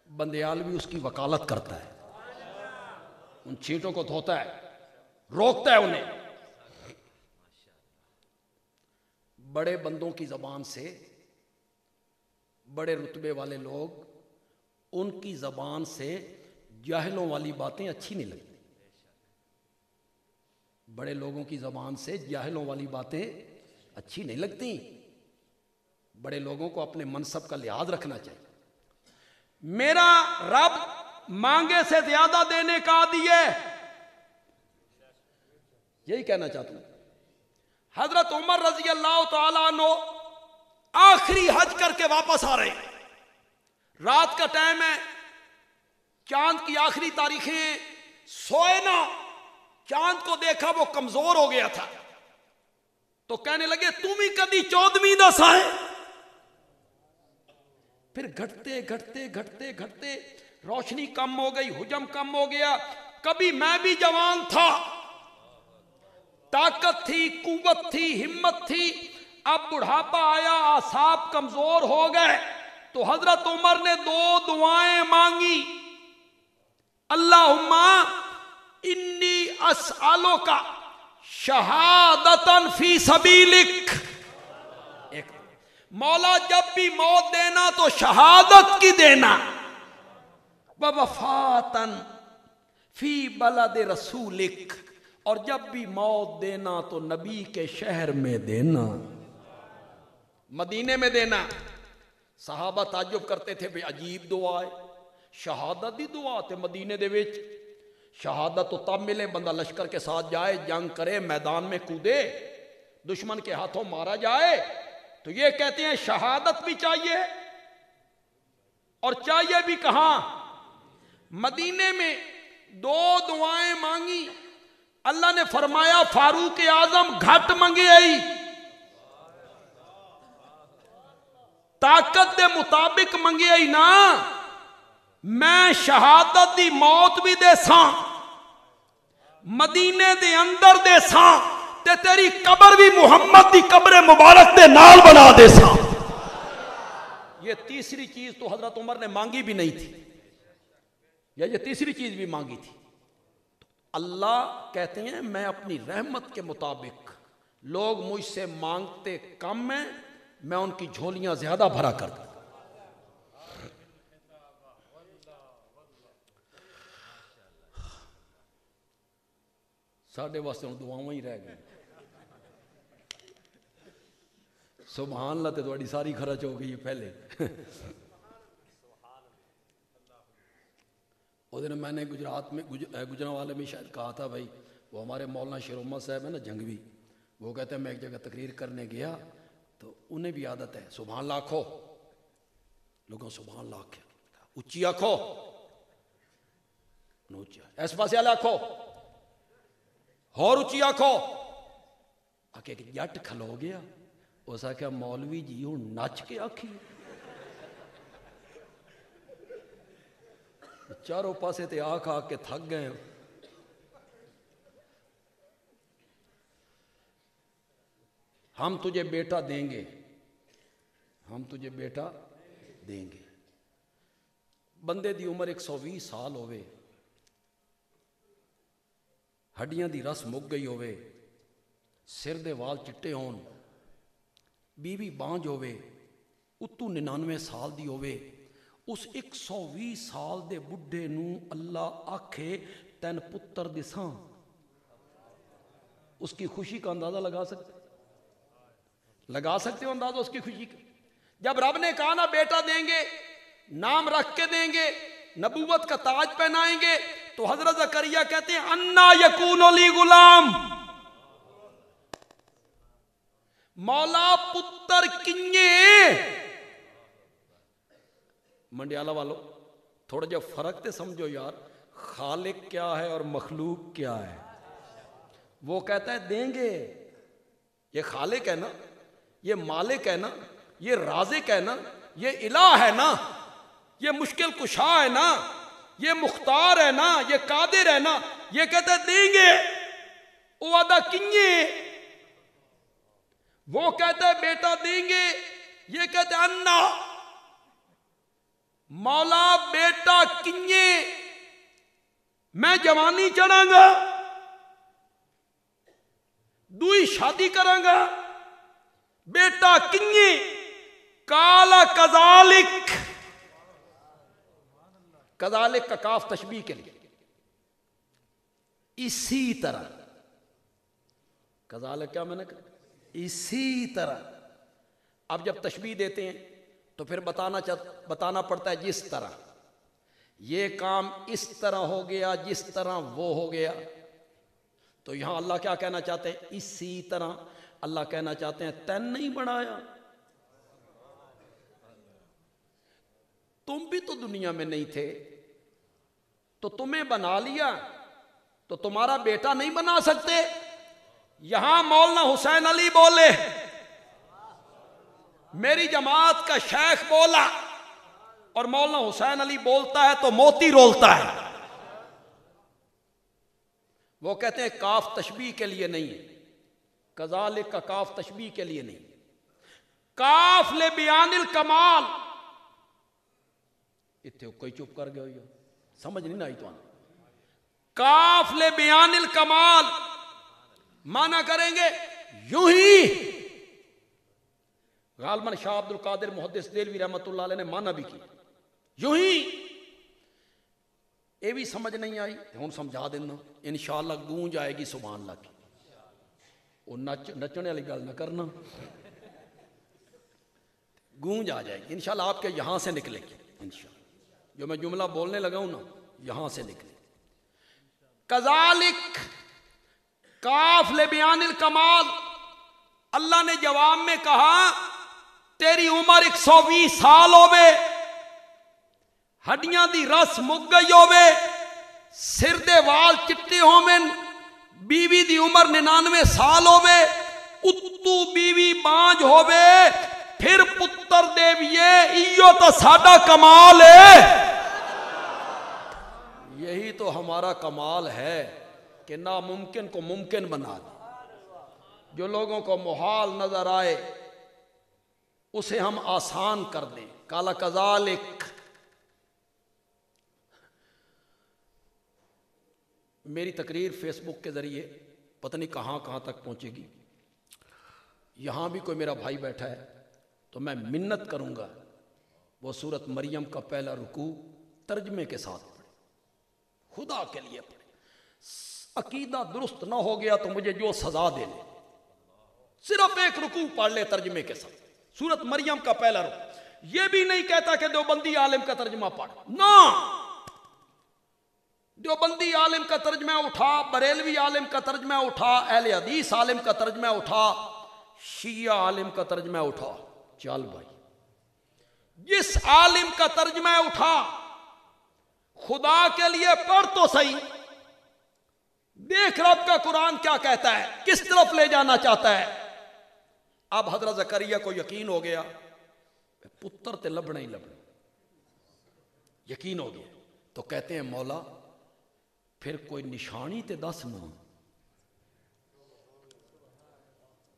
A: بندیال بھی اس کی وکالت کرتا ہے، ان چینٹوں کو دھوتا ہے، روکتا ہے انہیں۔ بڑے بندوں کی زبان سے، بڑے رتبے والے لوگ، ان کی زبان سے جاہلوں والی باتیں اچھی نہیں لگتی۔ بڑے لوگوں کی زبان سے جاہلوں والی باتیں اچھی نہیں لگتی۔ بڑے لوگوں کو اپنے منصب کا لحاظ رکھنا چاہیے۔ میرا رب مانگے سے زیادہ دینے کا عادی ہے، یہی کہنا چاہتا ہوں۔ حضرت عمر رضی اللہ تعالیٰ عنہ آخری حج کر کے واپس آ رہے ہیں، رات کا ٹائم ہے، چاند کی آخری تاریخیں، سوئے نا، چاند کو دیکھا وہ کمزور ہو گیا تھا، تو کہنے لگے تم ہی کدی 14ویں دس آئے۔ پھر گھٹتے گھٹتے گھٹتے گھٹتے روشنی کم ہو گئی، حجم کم ہو گیا۔ کبھی میں بھی جوان تھا، طاقت تھی، قوت تھی، ہمت تھی، اب بڑھاپا آیا، اعصاب کمزور ہو گئے، تو حضرت عمر نے 2 دعائیں مانگی، اللہم انی اسألک شہادتاً فی سبیلک، ایک مولا جب بھی موت دینا تو شہادت کی دینا، ووفاتاً فی بلد رسولک، اور جب بھی موت دینا تو نبی کے شہر میں دینا، مدینے میں دینا۔ صحابہ تعجب کرتے تھے، بے عجیب دعا ہے، شہادت دی دعا تے مدینے دے وچ۔ شہادت تو تب ملے بندہ لشکر کے ساتھ جائے، جنگ کرے، میدان میں کودے، دشمن کے ہاتھوں مارا جائے، تو یہ کہتے ہیں شہادت بھی چاہیے، اور چاہیے بھی کہاں؟ مدینے میں 2 دعائیں مانگی، اللہ نے فرمایا فاروق اعظم گھٹ منگے آئی، طاقت دے مطابق منگے آئی نا، میں شہادت دی موت بھی دے ساں، مدینے دے اندر دے ساں، تے تیری قبر بھی محمد دی قبر مبارک دے نال بنا دے ساں۔ یہ تیسری چیز تو حضرت عمر نے مانگی بھی نہیں تھی، یا یہ تیسری چیز بھی مانگی تھی۔ اللہ کہتے ہیں میں اپنی رحمت کے مطابق، لوگ مجھ سے مانگتے کم ہیں، میں ان کی جھولیاں زیادہ بھرا کر دوں۔ ساڑھے واسطے ہوں دعاؤں ہی رہ گئے، سبحان اللہ تے تھوڑی ساری خرچ ہو گئی ہے پہلے۔ اس دن میں نے گجرات میں گجرانوالے میں شاید کہا تھا بھائی، وہ ہمارے مولانا شیر محمد صاحب ہیں نا جنگوی، وہ کہتے ہیں میں ایک جگہ تقریر کرنے گیا تو انہیں بھی عادت ہے سبحان اللہ آکھو، لوگوں سبحان اللہ آکھے، اچھی آکھو، اچھی ایس پاسے والے آکھو، اور اچھی آکھو، آکے ایک جٹ کھلو گیا، اس نے کہا مولوی جی ہوں نچ کے آکھی، چاروں پاسے تے آکھ آکھ کے تھک گئے۔ ہم تجھے بیٹا دیں گے، ہم تجھے بیٹا دیں گے۔ بندے دی عمر 120 سال ہوئے، ہڈیاں دی رس مک گئی ہوئے، سر دے وال چٹے ہون، بیوی بانج ہوئے، اتو 99 سال دی ہوئے، اس 120 سال دے بڈھے نو اللہ آکھے تین پتر دساں، اس کی خوشی کا اندازہ لگا سکتے ہو اندازہ اس کی خوشی کا؟ جب رب نے کہا نا بیٹا دیں گے، نام رکھ کے دیں گے، نبوت کا تاج پہنائیں گے، تو حضرت زکریا کہتے ہیں انا یکون لی غلام، مولا پتر کنیے۔ منڈیالہ والو تھوڑا جا فرق تے سمجھو یار، خالق کیا ہے اور مخلوق کیا ہے؟ وہ کہتا ہے دیں گے، یہ خالق ہے نا، یہ مالک ہے نا، یہ رازق ہے نا، یہ الہ ہے نا، یہ مشکل کشا ہے نا، یہ مختار ہے نا، یہ قادر ہے نا، یہ کہتا ہے دیں گے، وہ ادا کنیے، وہ کہتا ہے بیٹا دیں گے، یہ کہتا ہے انا، مولا بیٹا کنجے میں جوانی چڑھاں گا دوئی شادی کراں گا بیٹا کنجے کالا کذالک کذالک کا کاف تشبیہ کے لیے اسی طرح کذالک کیا میں نے کہا اسی طرح اب جب تشبیہ دیتے ہیں تو پھر بتانا پڑتا ہے جس طرح یہ کام اس طرح ہو گیا جس طرح وہ ہو گیا تو یہاں اللہ کیا کہنا چاہتے ہیں اسی طرح اللہ کہنا چاہتے ہیں تین نہیں بنایا تم بھی تو دنیا میں نہیں تھے تو تمہیں بنا لیا تو تمہارا بیٹا نہیں بنا سکتے یہاں مولانا حسین علی بولے میری جماعت کا شیخ بولا اور مولانا حسین علی بولتا ہے تو موتی رولتا ہے وہ کہتے ہیں کاف تشبیہ کے لیے نہیں ہے کذالک کا کاف تشبیہ کے لیے نہیں کاف لے بیان الکمال اتنے کوئی چپ کر گیا سمجھ نہیں آئی تو کاف لے بیان الکمال مانا کریں گے یوں ہی غالباً شاہ عبد القادر محدث دہلوی رحمۃ اللہ علیہ نے مانا بھی کی یوں ہی یہ بھی سمجھ نہیں آئی ہوں سمجھا دینا انشاءاللہ گونج آئے گی سبحان اللہ کی وہ نچنے والی گل نہ کرنا گونج آ جائے گی انشاءاللہ آپ کے یہاں سے نکلے گی انشاءاللہ جو میں جملہ بولنے لگا ہوں نا یہاں سے نکلے کذالک کاف لے بیان الکمال اللہ نے جواب میں کہا تیری عمر 120 سال ہوے ہڈیاں دی رس مک گئی ہوے سر دے وال چٹے ہومن بیوی دی عمر 99 سال ہوے اتو بیوی بانج ہوے پھر پتر دیویے ایو تو ساڈا کمال ہے یہی تو ہمارا کمال ہے کہ ناممکن کو ممکن بنا دیں جو لوگوں کو محال نظر آئے اسے ہم آسان کر دیں کالا کذالک میری تقریر فیس بک کے ذریعے پتہ نہیں کہاں کہاں تک پہنچے گی یہاں بھی کوئی میرا بھائی بیٹھا ہے تو میں منت کروں گا وہ سورت مریم کا پہلا رکوع ترجمے کے ساتھ پڑھے خدا کے لیے پڑھے عقیدہ درست نہ ہو گیا تو مجھے جو سزا دے لے صرف ایک رکوع پڑھ لے ترجمے کے ساتھ سورت مریم کا پہلا رکوع یہ بھی نہیں کہتا کہ دیوبندی عالم کا ترجمہ پڑھ نہ دیوبندی عالم کا ترجمہ اٹھا بریلوی عالم کا ترجمہ اٹھا اہل حدیث عالم کا ترجمہ اٹھا شیعہ عالم کا ترجمہ اٹھا چل بھائی جس عالم کا ترجمہ اٹھا خدا کے لیے پڑھ تو صحیح دیکھ رب کا قرآن کیا کہتا ہے کس طرف لے جانا چاہتا ہے اب حضرت زکریا کو یقین ہو گیا پتر تے لبنا ہی لبنا یقین ہو گیا تو کہتے ہیں مولا پھر کوئی نشانی تے دس نہ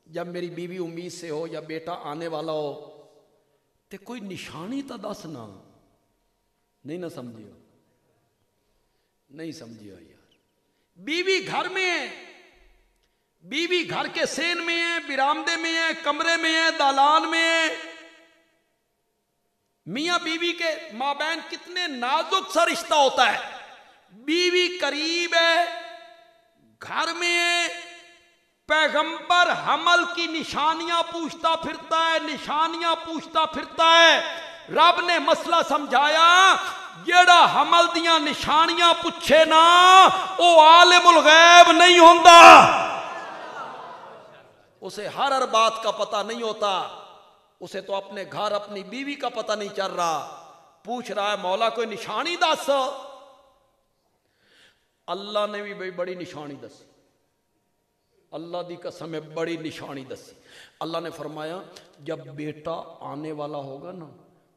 A: جب میری بیوی امید سے ہو یا بیٹا آنے والا ہو تے کوئی نشانی تا دس نہ نہیں نہ سمجھیو نہیں سمجھیو یار بیوی گھر میں ہے بیوی گھر کے سین میں ہے برآمدے میں ہے کمرے میں ہے دالان میں ہے میاں بیوی کے مابین کتنے نازک سا رشتہ ہوتا ہے بیوی قریب ہے گھر میں ہے پیغمبر حمل کی نشانیاں پوچھتا پھرتا ہے نشانیاں پوچھتا پھرتا ہے رب نے مسئلہ سمجھایا جیڑا حمل دیاں نشانیاں پوچھے نا او عالم الغیب نہیں ہوندا اسے ہر بات کا پتہ نہیں ہوتا اسے تو اپنے گھر اپنی بیوی کا پتہ نہیں چل رہا پوچھ رہا ہے مولا کوئی نشانی دس اللہ نے بھی بڑی نشانی دسی اللہ دی قسم ہے بڑی نشانی دسی اللہ نے فرمایا جب بیٹا آنے والا ہوگا نا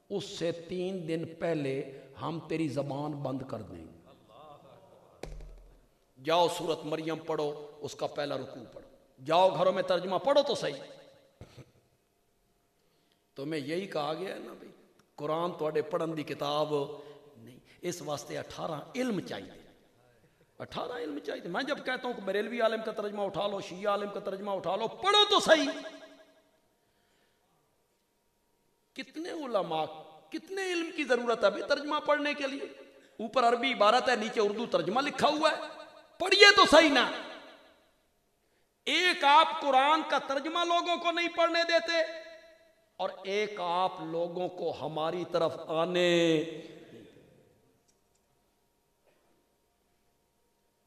A: اس سے 3 دن پہلے ہم تیری زبان بند کر دیں گے جاؤ سورت مریم پڑھو اس کا پہلا رکوع پڑھو جاؤ گھروں میں ترجمہ پڑھو تو صحیح تمہیں یہی کہا گیا ہے نا بھائی قرآن تواڈے پڑھن دی کتاب نہیں. اس واسطے 18 علم چاہیے. 18 علم چاہیے. میں جب کہتا ہوں کہ بریلوی عالم کا ترجمہ اٹھا لو, شیعہ عالم کا ترجمہ اٹھا لو, پڑھو تو صحیح. کتنے علماء, کتنے علم کی ضرورت ہے ابھی ترجمہ پڑھنے کے لیے؟ اوپر عربی عبارت ہے, نیچے اردو ترجمہ لکھا ہوا ہے, پڑھیے تو صحیح نا. ایک آپ قرآن کا ترجمہ لوگوں کو نہیں پڑھنے دیتے, اور ایک آپ لوگوں کو ہماری طرف آنے.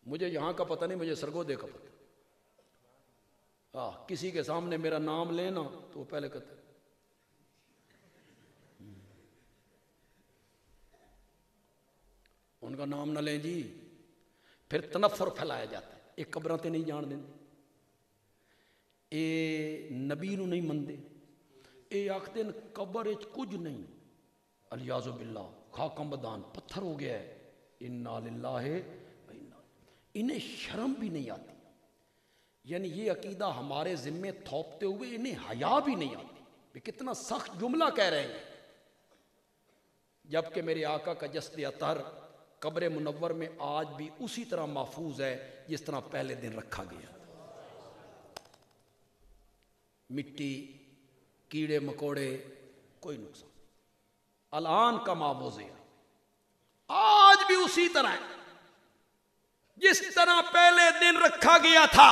A: مجھے یہاں کا پتہ نہیں, مجھے سرگودے کا پتہ. کسی کے سامنے میرا نام لینا تو وہ پہلے کہتے ان کا نام نہ لیں جی, پھر تنفر پھیلایا جاتا ہے. یہ قبراں تے نہیں جان دیں, اے نبی نو نہیں مندے, اے آخدے قبر وچ کچھ نہیں, الیاذ باللہ خاکم بدان پتھر ہو گیا ہے. انا للہ, انہیں شرم بھی نہیں آتی. یعنی یہ عقیدہ ہمارے ذمے تھوپتے ہوئے انہیں حیا بھی نہیں آتی کہ کتنا سخت جملہ کہہ رہے ہیں. جبکہ میرے آقا کا جسد اطہر قبر منور میں آج بھی اسی طرح محفوظ ہے جس طرح پہلے دن رکھا گیا. مٹی, کیڑے مکوڑے, کوئی نقصان. الان کا معوض ہے, آج بھی اسی طرح ہے جس طرح پہلے دن رکھا گیا تھا.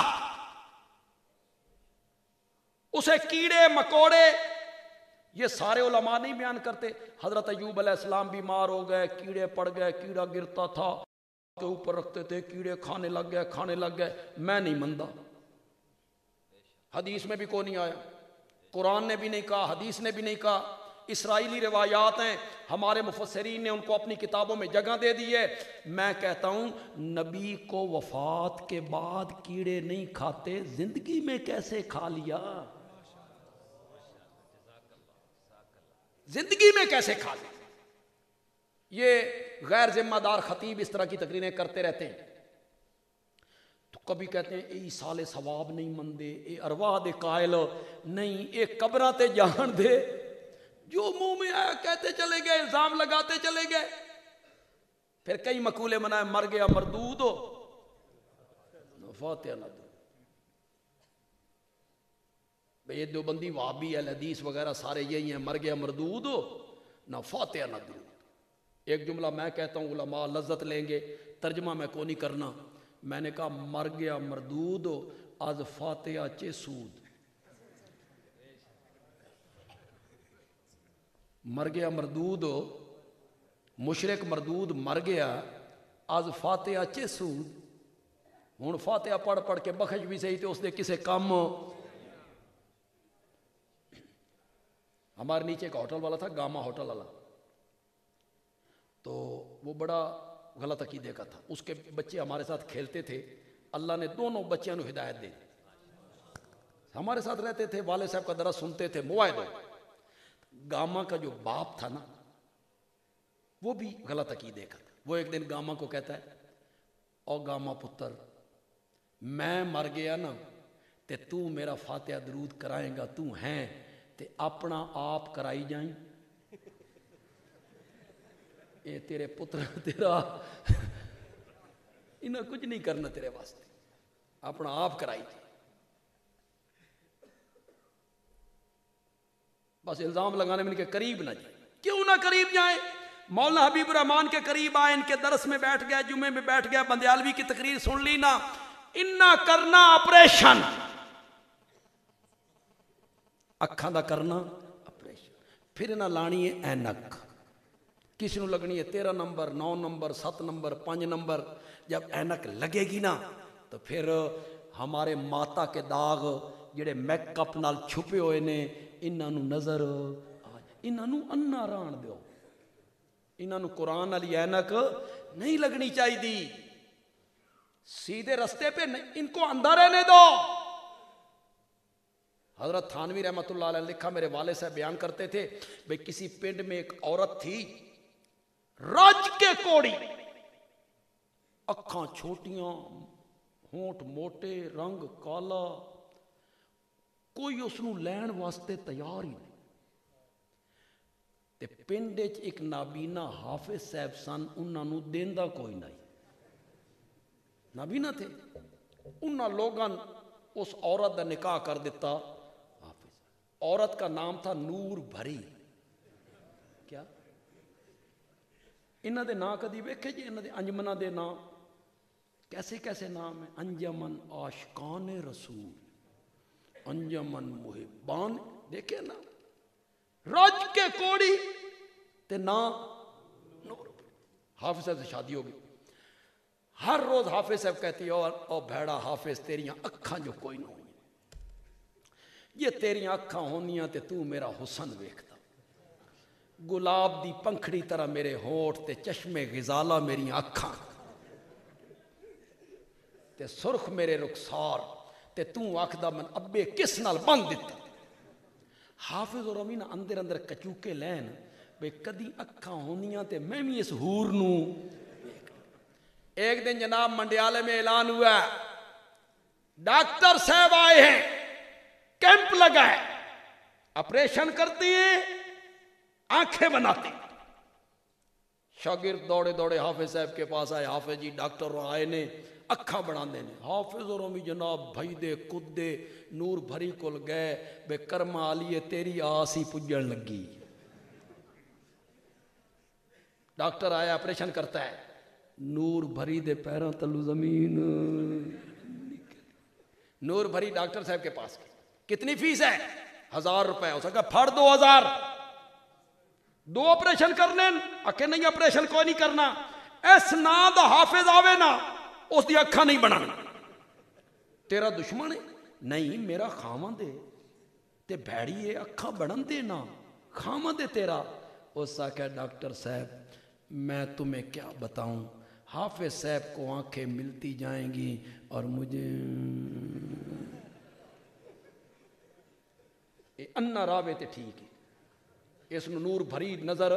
A: اسے کیڑے مکوڑے یہ سارے علماء نہیں بیان کرتے. حضرت ایوب علیہ السلام بیمار ہو گئے, کیڑے پڑ گئے, کیڑا گرتا تھا کے اوپر رکھتے تھے, کیڑے کھانے لگ گئے. میں نہیں مندہ, حدیث میں بھی کوئی نہیں آیا, قرآن نے بھی نہیں کہا, حدیث نے بھی نہیں کہا. اسرائیلی روایات ہیں, ہمارے مفسرین نے ان کو اپنی کتابوں میں جگہ دے دی ہے. میں کہتا ہوں نبی کو وفات کے بعد کیڑے نہیں کھاتے, زندگی میں کیسے کھا لیا؟ زندگی میں کیسے کھا لیا؟ یہ غیر ذمہ دار خطیب اس طرح کی تقریریں کرتے رہتے ہیں. تو کبھی کہتے ہیں اے ایصال ثواب نہیں مندے, اے ارواح دے قائل نہیں, اے قبراں تے جان دے. جو منہ میں آیا کہتے چلے گئے, الزام لگاتے چلے گئے. پھر کئی مقولے منائے, مر گیا مردود ہو, فاتحہ نہ دو. یہ دیوبندی وہابی اہل حدیث وغیرہ سارے یہی ہیں, مر گیا مردود ہو, نہ فاتحہ نہ دو. ایک جملہ میں کہتا ہوں, علماء لذت لیں گے, ترجمہ میں کو نہیں کرنا. میں نے کہا مر گیا مردود ہو, از فاتحہ چے سود. مر گیا مردود ہو, مشرک مردود مر گیا, از فاتحہ چے سود. ہوں فاتحہ پڑھ کے بخش بھی صحیح تو اس دے کسے کم. ہمارے نیچے ایک ہوٹل والا تھا, گاما ہوٹل والا, تو وہ بڑا غلط عقیدے کا تھا. اس کے بچے ہمارے ساتھ کھیلتے تھے, اللہ نے دونوں بچیاں کو ہدایت دی. ہمارے ساتھ رہتے تھے, والد صاحب کا درس سنتے تھے, موعد ہو. گاما کا جو باپ تھا نا, وہ بھی غلط عقیدے کا تھا. وہ ایک دن گاما کو کہتا ہے, او گاما پتر, میں مر گیا نا تے تو میرا فاتحہ درود کرائیں گا, تو ہیں تے اپنا آپ کرائی جائیں. اے تیرے پتر تیرا انہیں کچھ نہیں کرنا تیرے واسطے, اپنا آپ کرائی جائیں. بس الزام لگانے میں ان کے قریب نہ جائیں. کیوں نہ قریب جائیں؟ مولانا حبیب الرحمان کے قریب آئے, ان کے درس میں بیٹھ گیا, جمعے میں بیٹھ گیا, بندیالوی کی تقریر سن لی نا, انہاں کرنا آپریشن, اکھاں دا کرنا آپریشن. پھر انہاں لانی ہے اینک, کسی نو لگنی ہے 13 نمبر, 9 نمبر, 7 نمبر, 5 نمبر. جب اینک لگے گی نا تو پھر ہمارے ماتا کے داغ جڑے میک اپ نال چھپے ہوئے نے, انہاں نو نظر, انہاں نو انا ران دیو. انہاں نو قرآن علی اینک نہیں لگنی چاہیے دی, سیدھے رستے پہ ان کو اندھا رہنے دو. حضرت تھانوی رحمۃ اللہ علیہ لکھا, میرے والد صاحب بیان کرتے تھے, بھئی کسی پنڈ میں ایک عورت تھی, رج کے کوڑی, اکھاں چھوٹیاں, ہونٹ موٹے, رنگ کالا, کوئی اس نو لین واسطے تیار ہی نہیں. تے پنڈ وچ ایک نابینا حافظ صاحب سن، انہاں نوں دیندا کوئی نہیں، نابینا تھے، انہاں لوگاں اس عورت دا نکاح کر دیتا حافظ۔ عورت کا نام تھا نور بھری۔ کیا انہاں دے نام کدی ویکھے جی؟ انہاں دے انجمناں دے نام کیسے کیسے نام ہیں؟ انجمن عاشقان رسول، انجمن محبان، دیکھے نا، رج کے کوڑی تے نام نور۔ حافظ صاحب سے شادی ہو گئی، ہر روز حافظ صاحب کہتی او بھیڑا حافظ تیریاں اکھاں جو کوئی نہ ہوئی، یہ تیریاں اکھاں ہونیاں تے تو میرا حسن ویکھتا، گلاب دی پنکھڑی طرح میرے ہونٹ تے چشمے غزالہ میریاں اکھاں تے سرخ میرے رخسار تے تو آکھدا من ابے کس نال بند دیتا۔ حافظ اور امینہ اندر اندر کچوکے لین بے کدی اکھاں ہونیاں تے میں بھی اس حور نوں۔ ایک دن جناب منڈیالے میں اعلان ہوا ہے، ڈاکٹر صاحب آئے ہیں، کیمپ لگا ہے، آپریشن کرتی ہیں، آنکھیں بناتی۔ شاگرد دوڑے دوڑے حافظ صاحب کے پاس آئے، حافظ جی ڈاکٹر آئے نے، اکھاں بنا دینے۔ حافظ اور امی جناب بھائی دے کدے نور بھری کول گئے، بے کرما آلیے تیری آس ہی پجن لگی۔ ڈاکٹر آیا، آپریشن کرتا ہے، نور بھری دے پیراں تلو زمین۔ نور بھری ڈاکٹر صاحب کے پاس گئی، کتنی فیس ہے؟ 1000 روپے۔ اس نے کہا پھڑ 2000، 2 آپریشن کرنے، اکے نہیں آپریشن کوئی نہیں کرنا، اس نا دا حافظ آوے نا اس دی اکھاں نہیں بنانا۔ تیرا دشمن ہے؟ نہیں، میرا خامن دے تے بھیڑیے اکھاں بڑھن دے نا، خامن دے تیرا۔ اس نے کہا ڈاکٹر صاحب میں تمہیں کیا بتاؤں، حافظ صاحب کو آنکھیں ملتی جائیں گی اور مجھے انا راوے تے ٹھیک ہے، اس نور بھری نظر،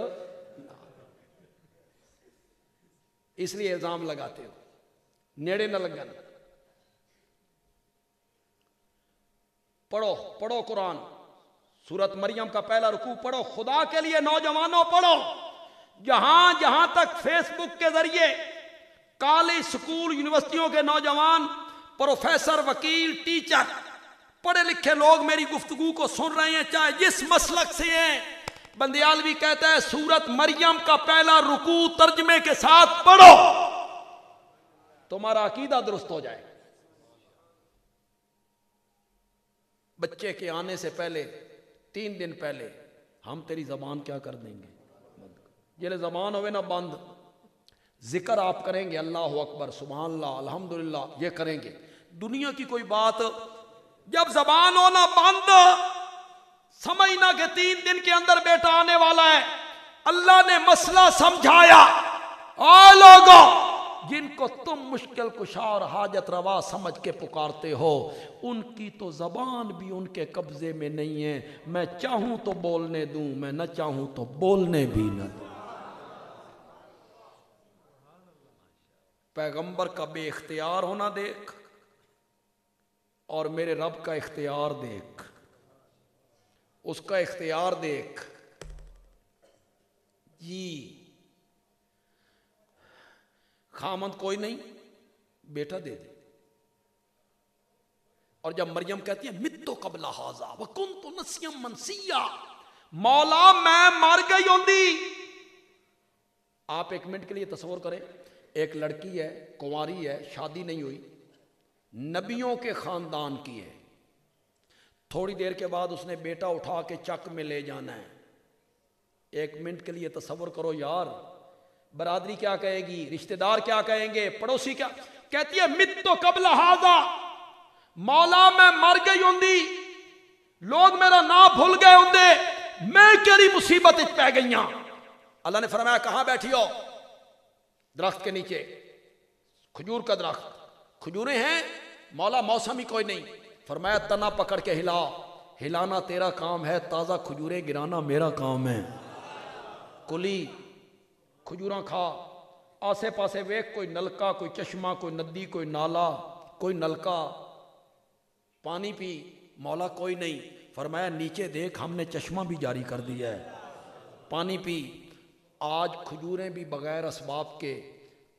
A: اس لیے الزام لگاتے ہو، نیڑے نہ لگن۔ پڑھو قرآن، سورت مریم کا پہلا رکوع پڑھو، خدا کے لیے نوجوانوں پڑھو۔ جہاں جہاں تک فیس بک کے ذریعے کالج سکول یونیورسٹیوں کے نوجوان پروفیسر وکیل ٹیچر پڑھے لکھے لوگ میری گفتگو کو سن رہے ہیں، چاہے جس مسلک سے ہیں، بندیالوی کہتا ہے سورت مریم کا پہلا رکوع ترجمے کے ساتھ پڑھو، تمہارا عقیدہ درست ہو جائے۔ بچے کے آنے سے پہلے 3 دن پہلے ہم تیری زبان کیا کر دیں گے، جلے زبان ہوئے نا بند، ذکر آپ کریں گے، اللہ اکبر، سبحان اللہ، الحمدللہ، یہ کریں گے۔ دنیا کی کوئی بات جب زبان ہونا بند، سمجھنا کہ 3 دن کے اندر بیٹا آنے والا ہے، اللہ نے مسئلہ سمجھایا۔ آ لوگوں جن کو تم مشکل کشا اور حاجت روا سمجھ کے پکارتے ہو، ان کی تو زبان بھی ان کے قبضے میں نہیں ہے، میں چاہوں تو بولنے دوں، میں نہ چاہوں تو بولنے بھی نہ دوں۔ پیغمبر کا بے اختیار ہونا دیکھ اور میرے رب کا اختیار دیکھ، اس کا اختیار دیکھ۔ جی خامند کوئی نہیں، بیٹا دے دے۔ اور جب مریم کہتی ہے مت قبل ھذا وکنت نسیا منسیا، مولا میں مر گئی ہوندی۔ آپ 1 منٹ کے لیے تصور کریں، ایک لڑکی ہے، کنواری ہے، شادی نہیں ہوئی، نبیوں کے خاندان کی ہے، تھوڑی دیر کے بعد اس نے بیٹا اٹھا کے چک میں لے جانا ہے۔ 1 منٹ کے لیے تصور کرو یار، برادری کیا کہے گی، رشتہ دار کیا کہیں گے، پڑوسی کیا کہتی ہے، مت قبل ھذا، مولا میں مر گئی ہوندی، لوگ میرا نام بھول گئے ہوندے، میں کیڑی مصیبت وچ پے گئیاں۔ اللہ نے فرمایا کہاں بیٹھی ہو؟ درخت کے نیچے، کھجور کا درخت، کھجوریں ہیں، مولا موسم ہی کوئی نہیں۔ فرمایا تنا پکڑ کے ہلا، ہلانا تیرا کام ہے، تازہ کھجوریں گرانا میرا کام ہے۔ کلی کھجوراں کھا، آسے پاسے ویکھ، کوئی نلکا، کوئی چشمہ، کوئی ندی، کوئی نالا، کوئی نلکا، پانی پی، مولا کوئی نہیں۔ فرمایا نیچے دیکھ، ہم نے چشمہ بھی جاری کر دیا ہے۔ پانی پی. آج کھجوریں بھی بغیر اسباب کے،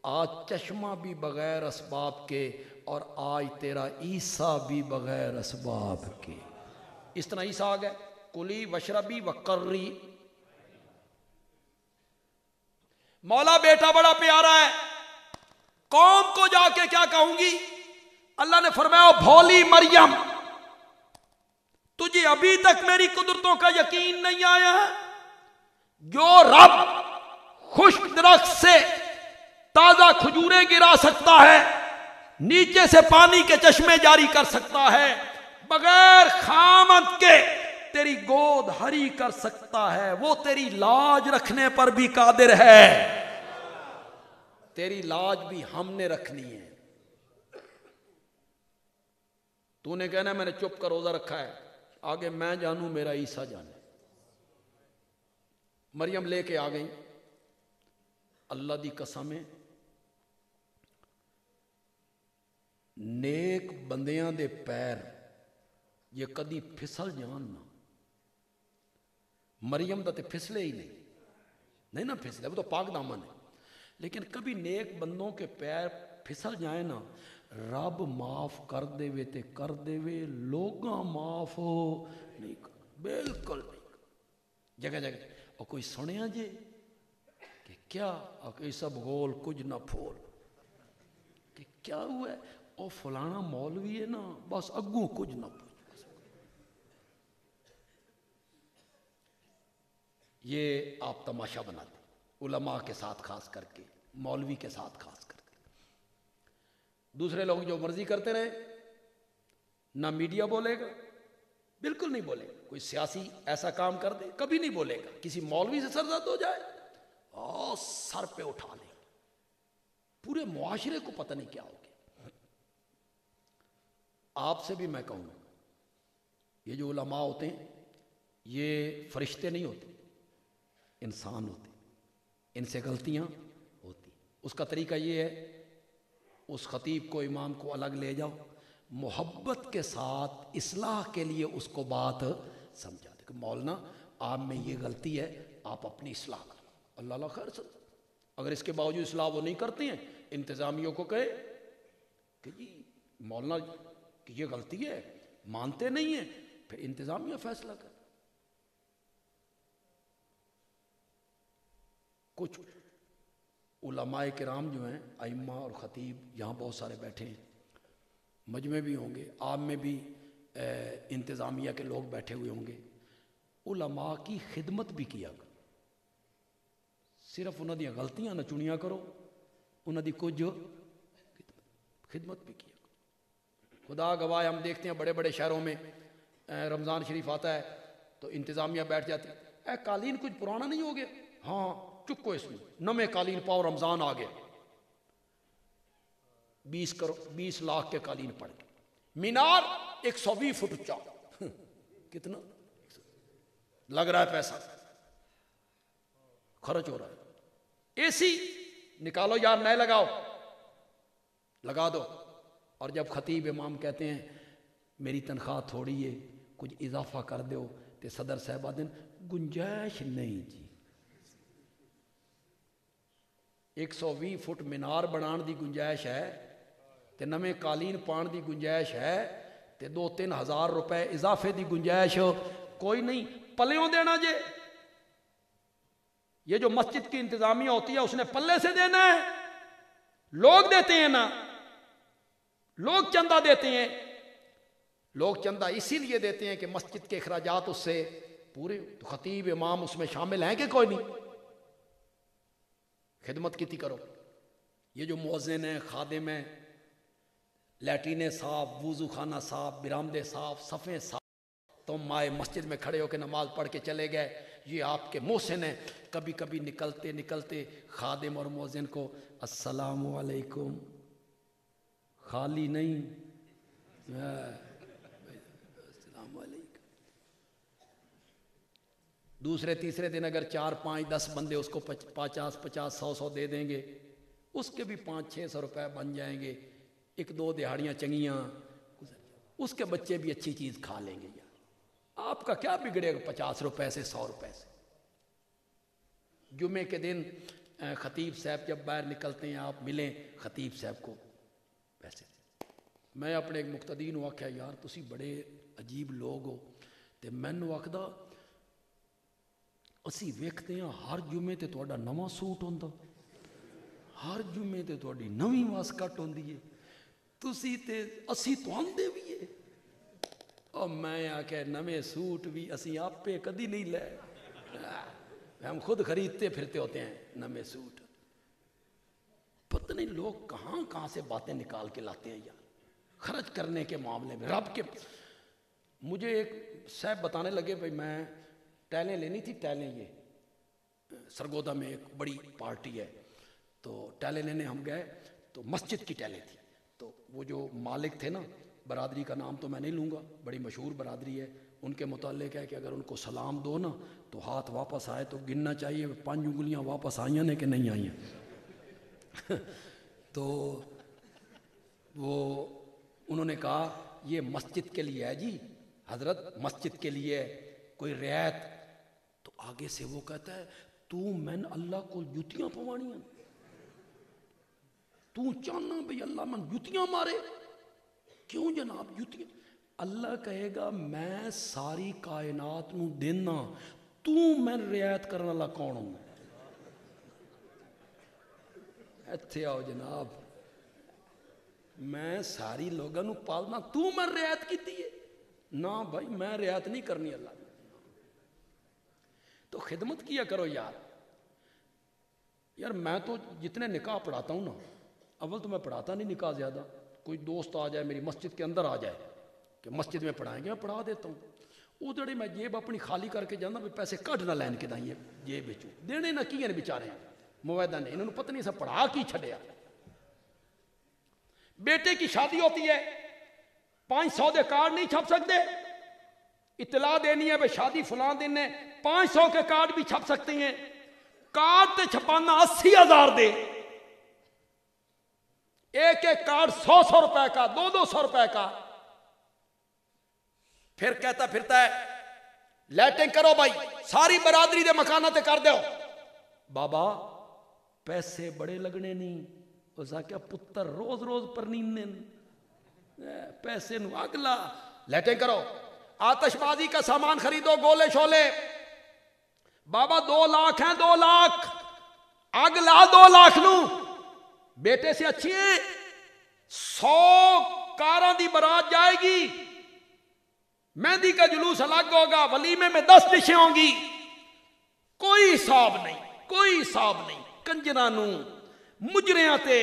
A: آج چشمہ بھی بغیر اسباب کے، اور آج تیرا عیسیٰ بھی بغیر اسباب کے. اس طرح عیسیٰ آ گئے کلی وشربی وقرری. مولا بیٹا بڑا پیارا ہے، قوم کو جا کے کیا کہوں گی؟ اللہ نے فرمایا بھولی مریم، تجھے ابھی تک میری قدرتوں کا یقین نہیں آیا ہے؟ جو رب خشک درخت سے تازہ کھجوریں گرا سکتا ہے، نیچے سے پانی کے چشمے جاری کر سکتا ہے، بغیر خامد کے تیری گود ہری کر سکتا ہے، وہ تیری لاج رکھنے پر بھی قادر ہے. تیری لاج بھی ہم نے رکھنی ہے. تو نے کہنا ہے میں نے چپ کر روزہ رکھا ہے، آگے میں جانوں میرا عیسیٰ جانے. مریم لے کے آ گئی. اللہ دی قسم ہے نیک بندیاں دے پیر یہ کدی پھسل جان نہ. مریم دا تے پھسلے ہی نہیں نا پھسلے، وہ تو پاک دامن ہے. لیکن کبھی نیک بندوں کے پیر پھسل جائیں نا، رب معاف کر دے وے تے کر دے وے، لوگاں معاف ہو نہیں کر، بالکل نہیں. جگہ جگہ اور کوئی سنیا جے کہ کیا کہ سب گول کچھ نہ پھول، کہ کیا ہوا ہے؟ او فلانا مولوی ہے نا، بس اگوں کچھ نہ پھول. یہ آپ تماشا بناتے علماء کے ساتھ خاص کر کے، مولوی کے ساتھ خاص کر کے. دوسرے لوگ جو مرضی کرتے رہے، نہ میڈیا بولے گا، بالکل نہیں بولے گا. کوئی سیاسی ایسا کام کر دے کبھی نہیں بولے گا. کسی مولوی سے سرزد ہو جائے اور سر پہ اٹھا لے، پورے معاشرے کو پتہ نہیں کیا ہو گیا. آپ سے بھی میں کہوں، یہ جو علماء ہوتے ہیں یہ فرشتے نہیں ہوتے، انسان ہوتے، ان سے غلطیاں ہوتی. اس کا طریقہ یہ ہے، اس خطیب کو امام کو الگ لے جاؤ، محبت کے ساتھ اصلاح کے لیے اس کو بات سمجھا دے کہ مولانا آپ میں یہ غلطی ہے، آپ اپنی اصلاح کرو. اللہ اللہ خیر سب. اگر اس کے باوجود اصلاح وہ نہیں کرتے ہیں، انتظامیوں کو کہے کہ جی مولانا کہ یہ غلطی ہے، مانتے نہیں ہیں، پھر انتظامیہ فیصلہ کرے. کچھ علماء کرام جو ہیں، ائمہ اور خطیب یہاں بہت سارے بیٹھے ہیں، مجمع بھی ہوں گے، عام میں بھی انتظامیہ کے لوگ بیٹھے ہوئے ہوں گے. علماء کی خدمت بھی کیا کرو، صرف انہوں دی غلطیاں نہ چنیا کرو، انہوں دی کچھ خدمت بھی کیا کرو. خدا گواہ ہم دیکھتے ہیں بڑے بڑے شہروں میں رمضان شریف آتا ہے تو انتظامیہ بیٹھ جاتی ہے، اے قالین کچھ پرانا نہیں ہو گیا؟ ہاں چکو اس میں نمے قالین پاؤ، رمضان آ گیا. 20 لاکھ کے قالین پڑ گئے. مینار 120 فٹ اونچا، کتنا لگ رہا ہے پیسہ خرچ ہو رہا ہے. اے سی نکالو یار، نئے لگاؤ، لگا دو. اور جب خطیب امام کہتے ہیں میری تنخواہ تھوڑی ہے کچھ اضافہ کر دو، تے صدر صاحب آدھن گنجائش نہیں جی. 120 فٹ مینار بنان دی گنجائش ہے تے نویں قالین پان دی گنجائش ہے تے 2-3 ہزار روپے اضافے دی گنجائش کوئی نہیں. پلیوں دینا جے، یہ جو مسجد کی انتظامیہ ہوتی ہے اس نے پلے سے دینا ہے. لوگ دیتے ہیں نا، لوگ چندہ دیتے ہیں. لوگ چندہ اسی لیے دیتے ہیں کہ مسجد کے اخراجات اس سے پورے. تو خطیب امام اس میں شامل ہیں کہ کوئی نہیں؟ خدمت کتنی کرو. یہ جو مؤذن ہیں، خادم ہیں، لیٹرینیں صاف، وضو خانہ صاف، برآمدے صاف، صفیں صاف، تم آئے مسجد میں کھڑے ہو کے نماز پڑھ کے چلے گئے، یہ آپ کے محسن ہیں. کبھی کبھی نکلتے نکلتے خادم اور مؤذن کو السلام علیکم، خالی نہیں، السلام علیکم. دوسرے تیسرے دن اگر 4-5-10 بندے اس کو 50-50 100 دے دیں گے، اس کے بھی 500-600 روپے بن جائیں گے. 1-2 دہاڑیاں چنگیاں، اس کے بچے بھی اچھی چیز کھا لیں گے. یار آپ کا کیا بگڑے گا 50 روپے سے 100 روپے سے؟ جمعے کے دن خطیب صاحب جب باہر نکلتے ہیں آپ ملیں خطیب صاحب کو پیسے. میں اپنے ایک مقتدی نو آخیا یار تسی بڑے عجیب لوگ ہو تے مینوں آکھدا اسی ویکھتے ہیں ہر جمعے تے تہاڈا نواں سوٹ ہوندا, ہر جمعے تے تہاڈی نویں واسکٹ ہوندی ہے, تسی تے اسی تو آندے بھی ہے. اور میں آکھیا نویں سوٹ بھی اسی آپے کدی نہیں لے, ہم خود خریدتے پھرتے ہوتے ہیں نویں سوٹ. پتہ نہیں لوگ کہاں کہاں سے باتیں نکال کے لاتے ہیں یار خرچ کرنے کے معاملے میں. رب کے مجھے ایک صاحب بتانے لگے بھائی میں ٹیلیں لینی تھی, ٹیلیں یہ سرگودا میں ایک بڑی پارٹی ہے تو ٹیلیں لینے ہم گئے تو مسجد کی ٹیلیں تھی. تو وہ جو مالک تھے نا, برادری کا نام تو میں نہیں لوں گا, بڑی مشہور برادری ہے, ان کے متعلق ہے کہ اگر ان کو سلام دو نا تو ہاتھ واپس آئے تو گننا چاہیے 5 انگلیاں واپس آئیں ہیں کہ نہیں آئی ہیں. تو وہ انہوں نے کہا یہ مسجد کے لیے ہے جی حضرت, مسجد کے لیے کوئی رعایت. تو آگے سے وہ کہتا ہے تو میں اللہ کو جوتیاں پوانی ہیں, تو چاہنا بھئی اللہ من جوتیاں مارے, کیوں جناب جوتیاں؟ اللہ کہے گا میں ساری کائنات نو دینا, تو میں رعایت کرنے والا کون ہوں؟ ایتھے آؤ جناب, میں ساری لوگوں نو پالنا, تو میں رعایت کیتی ہے نا بھائی, میں رعایت نہیں کرنی اللہ نے. تو خدمت کیا کرو یار. یار میں تو جتنے نکاح پڑھاتا ہوں نا, اول تو میں پڑھاتا نہیں نکاح زیادہ, کوئی دوست آ جائے میری مسجد کے اندر آ جائے کہ مسجد میں پڑھائیں گے, میں پڑھا دیتا ہوں. وہ جڑے میں جیب اپنی خالی کر کے جانا بھی پیسے کٹ نہ لین کے دائیں جیب بچوں دینے نہ کیے بیچارے مویدہ نے, انہوں نے پتہ نہیں سا پڑھا کی چھڑیا. بیٹے کی شادی ہوتی ہے 500 دے کارڈ نہیں چھپ سکتے, اطلاع دینی ہے بھئی شادی فلان دن ہے, 500 کے کارڈ بھی چھپ سکتے ہیں. کارڈ تے چھپانا 80,000 دے, ایک ایک کارڈ 100 روپے کا, 200 روپے کا. پھر کہتا پھرتا ہے لیٹنگ کرو بھائی, ساری برادری دے مکانہ تے کر دیو. بابا پیسے بڑے لگنے نہیں, اس نے کیا پتر روز روز پر نیندن پیسے نو اگلا لیٹنگ کرو. آتش بازی کا سامان خریدو, گولے شولے. بابا 2 لاکھ ہیں, 2 لاکھ اگلا 2 لاکھ نو. بیٹے سے اچھی ہیں 100 کاراں دی برات جائے گی, مہندی کا جلوس الگ ہوگا, ولیمے میں 10 ڈشیں ہوں گی, کوئی حساب نہیں, کوئی حساب نہیں. کنجرانو مجریاں تے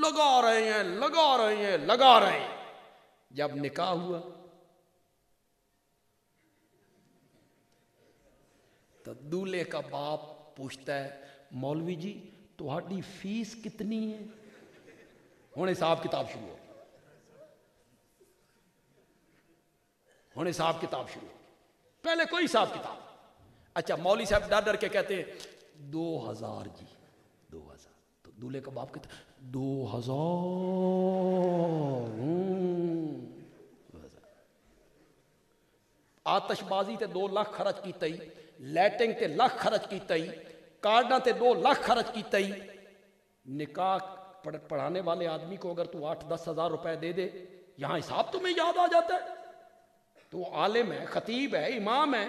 A: لگا رہے ہیں, لگا رہے ہیں, لگا رہے ہیں. جب نکاح ہوا تو دولہے کا باپ پوچھتا ہے مولوی جی تہاڈی فیس کتنی ہے؟ ہن حساب کتاب شروع ہو, ہن حساب کتاب شروع ہو. پہلے کوئی حساب کتاب. اچھا مولوی صاحب ڈر ڈر کے کہتے ہیں 2000 جی 2000. تو دولہے کا باپ کہتا ہے 2000. آتش بازی تے 2 لاکھ خرچ کیتا ہی, لیٹنگ تے لاکھ خرچ کیتا ہی, کارڈاں تے 2 لاکھ خرچ کیتا ہی. نکاح پڑھانے والے آدمی کو اگر تو 8-10 ہزار روپے دے دے, یہاں حساب تمہیں یاد آ جاتا ہے. تو عالم ہے, خطیب ہے, امام ہے,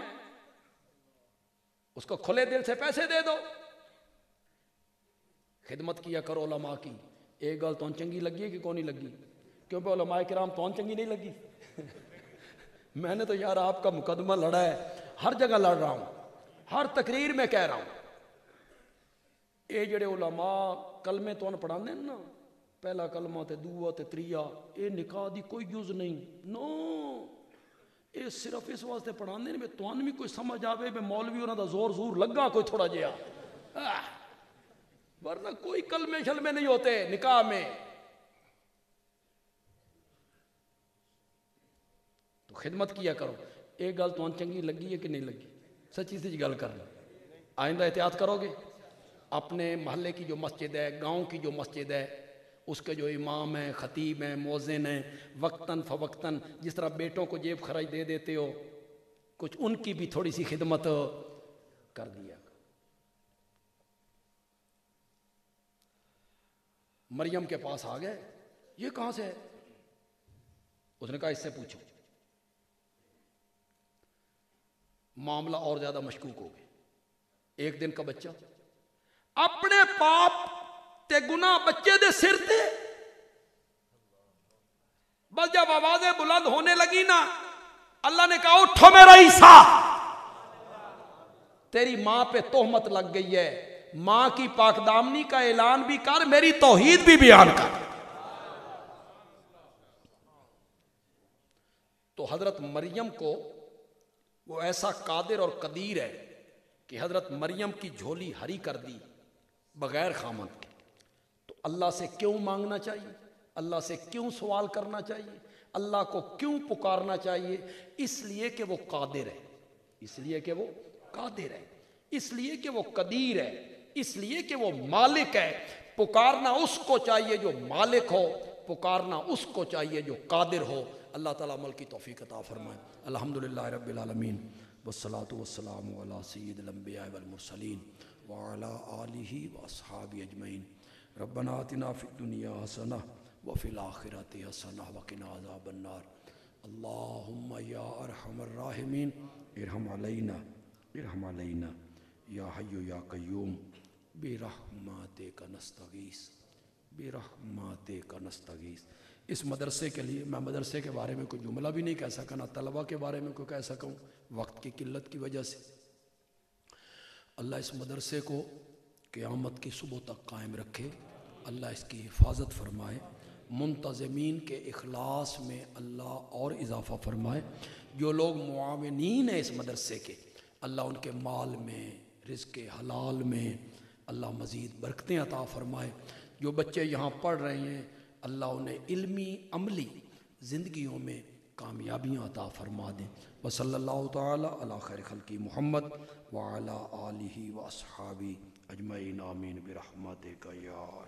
A: اس کو کھلے دل سے پیسے دے دو. خدمت کیا کرو علماء کی. ایک گل تو چنگی لگی ہے کہ کون نہیں لگی؟ کیوں پہ علماء کرام تو چنگی نہیں لگی؟ میں نے تو یار آپ کا مقدمہ لڑا ہے, ہر جگہ لڑ رہا ہوں, ہر تقریر میں کہہ رہا ہوں. اے جڑے علماء کلمے تو پڑھانے نا, پہلا کلمہ تے دوسرا تے تیسرا, اے نکاح دی کوئی جز نہیں. نو, اے صرف اس واسطے پڑھانے نے تو بھی کوئی سمجھ آوے بے مولوی انہاں دا زور زور لگا کوئی تھوڑا جہا, ورنہ کوئی کلمے شلمے نہیں ہوتے نکاح میں. تو خدمت کیا کرو. ایک گل تو چنگی لگی ہے کہ نہیں لگی؟ سچی سچی گل کرنا. آئندہ احتیاط کرو گے. اپنے محلے کی جو مسجد ہے, گاؤں کی جو مسجد ہے, اس کے جو امام ہیں, خطیب ہیں, مؤذن ہیں, وقتاً فوقتاً جس طرح بیٹوں کو جیب خرچ دے دیتے ہو, کچھ ان کی بھی تھوڑی سی خدمت کر دیا. مریم کے پاس آ گئے، یہ کہاں سے ہے؟ اس نے کہا اس سے پوچھو۔ معاملہ اور زیادہ مشکوک ہو گیا۔ ایک دن کا بچہ، اپنے باپ تے گناہ بچے دے سر تے، بس جب آوازیں بلند ہونے لگی نا، اللہ نے کہا اٹھو میرا عیسیٰ، تیری ماں پہ تہمت لگ گئی ہے، ماں کی پاک دامنی کا اعلان بھی کر، میری توحید بھی بیان کر۔ تو حضرت مریم کو وہ ایسا قادر اور قدیر ہے کہ حضرت مریم کی جھولی ہری کر دی بغیر خامند کے۔ تو اللہ سے کیوں مانگنا چاہیے؟ اللہ سے کیوں سوال کرنا چاہیے؟ اللہ کو کیوں پکارنا چاہیے؟ اس لیے کہ وہ قادر ہے، اس لیے کہ وہ قادر ہے، اس لیے کہ وہ قدیر ہے، اس لیے کہ وہ مالک ہے۔ پکارنا اس کو چاہیے جو مالک ہو، پکارنا اس کو چاہیے جو قادر ہو۔ اللہ تعالیٰ عمل کی توفیق عطا فرمائے۔ الحمدللہ رب العالمین، والصلاة والسلام علی سید الانبیاء والمرسلین وعلی آلہ واصحابہ اجمعین۔ ربنا آتنا فی الدنیا حسنہ وفی الآخرۃ حسنہ وقنا عذاب النار۔ اللہم یا ارحم الراحمین ارحم علینا، ارحم علینا یا حی یا قیوم، برحمتک نستغیث، برحمتک نستغیث۔ اس مدرسے کے لیے میں مدرسے کے بارے میں کوئی جملہ بھی نہیں کہہ سکا، نہ طلبہ کے بارے میں کوئی کہہ سکوں، وقت کی قلت کی وجہ سے۔ اللہ اس مدرسے کو قیامت کی صبح تک قائم رکھے، اللہ اس کی حفاظت فرمائے، منتظمین کے اخلاص میں اللہ اور اضافہ فرمائے۔ جو لوگ معاونین ہیں اس مدرسے کے، اللہ ان کے مال میں، رزق حلال میں اللہ مزید برکتیں عطا فرمائے۔ جو بچے یہاں پڑھ رہے ہیں، اللہ انہیں علمی عملی زندگیوں میں کامیابیاں عطا فرما دیں۔ وصلی اللہ تعالی علی خیر خلقی محمد وعلی آلہ واصحابہ اجمعین، آمین برحمتک یا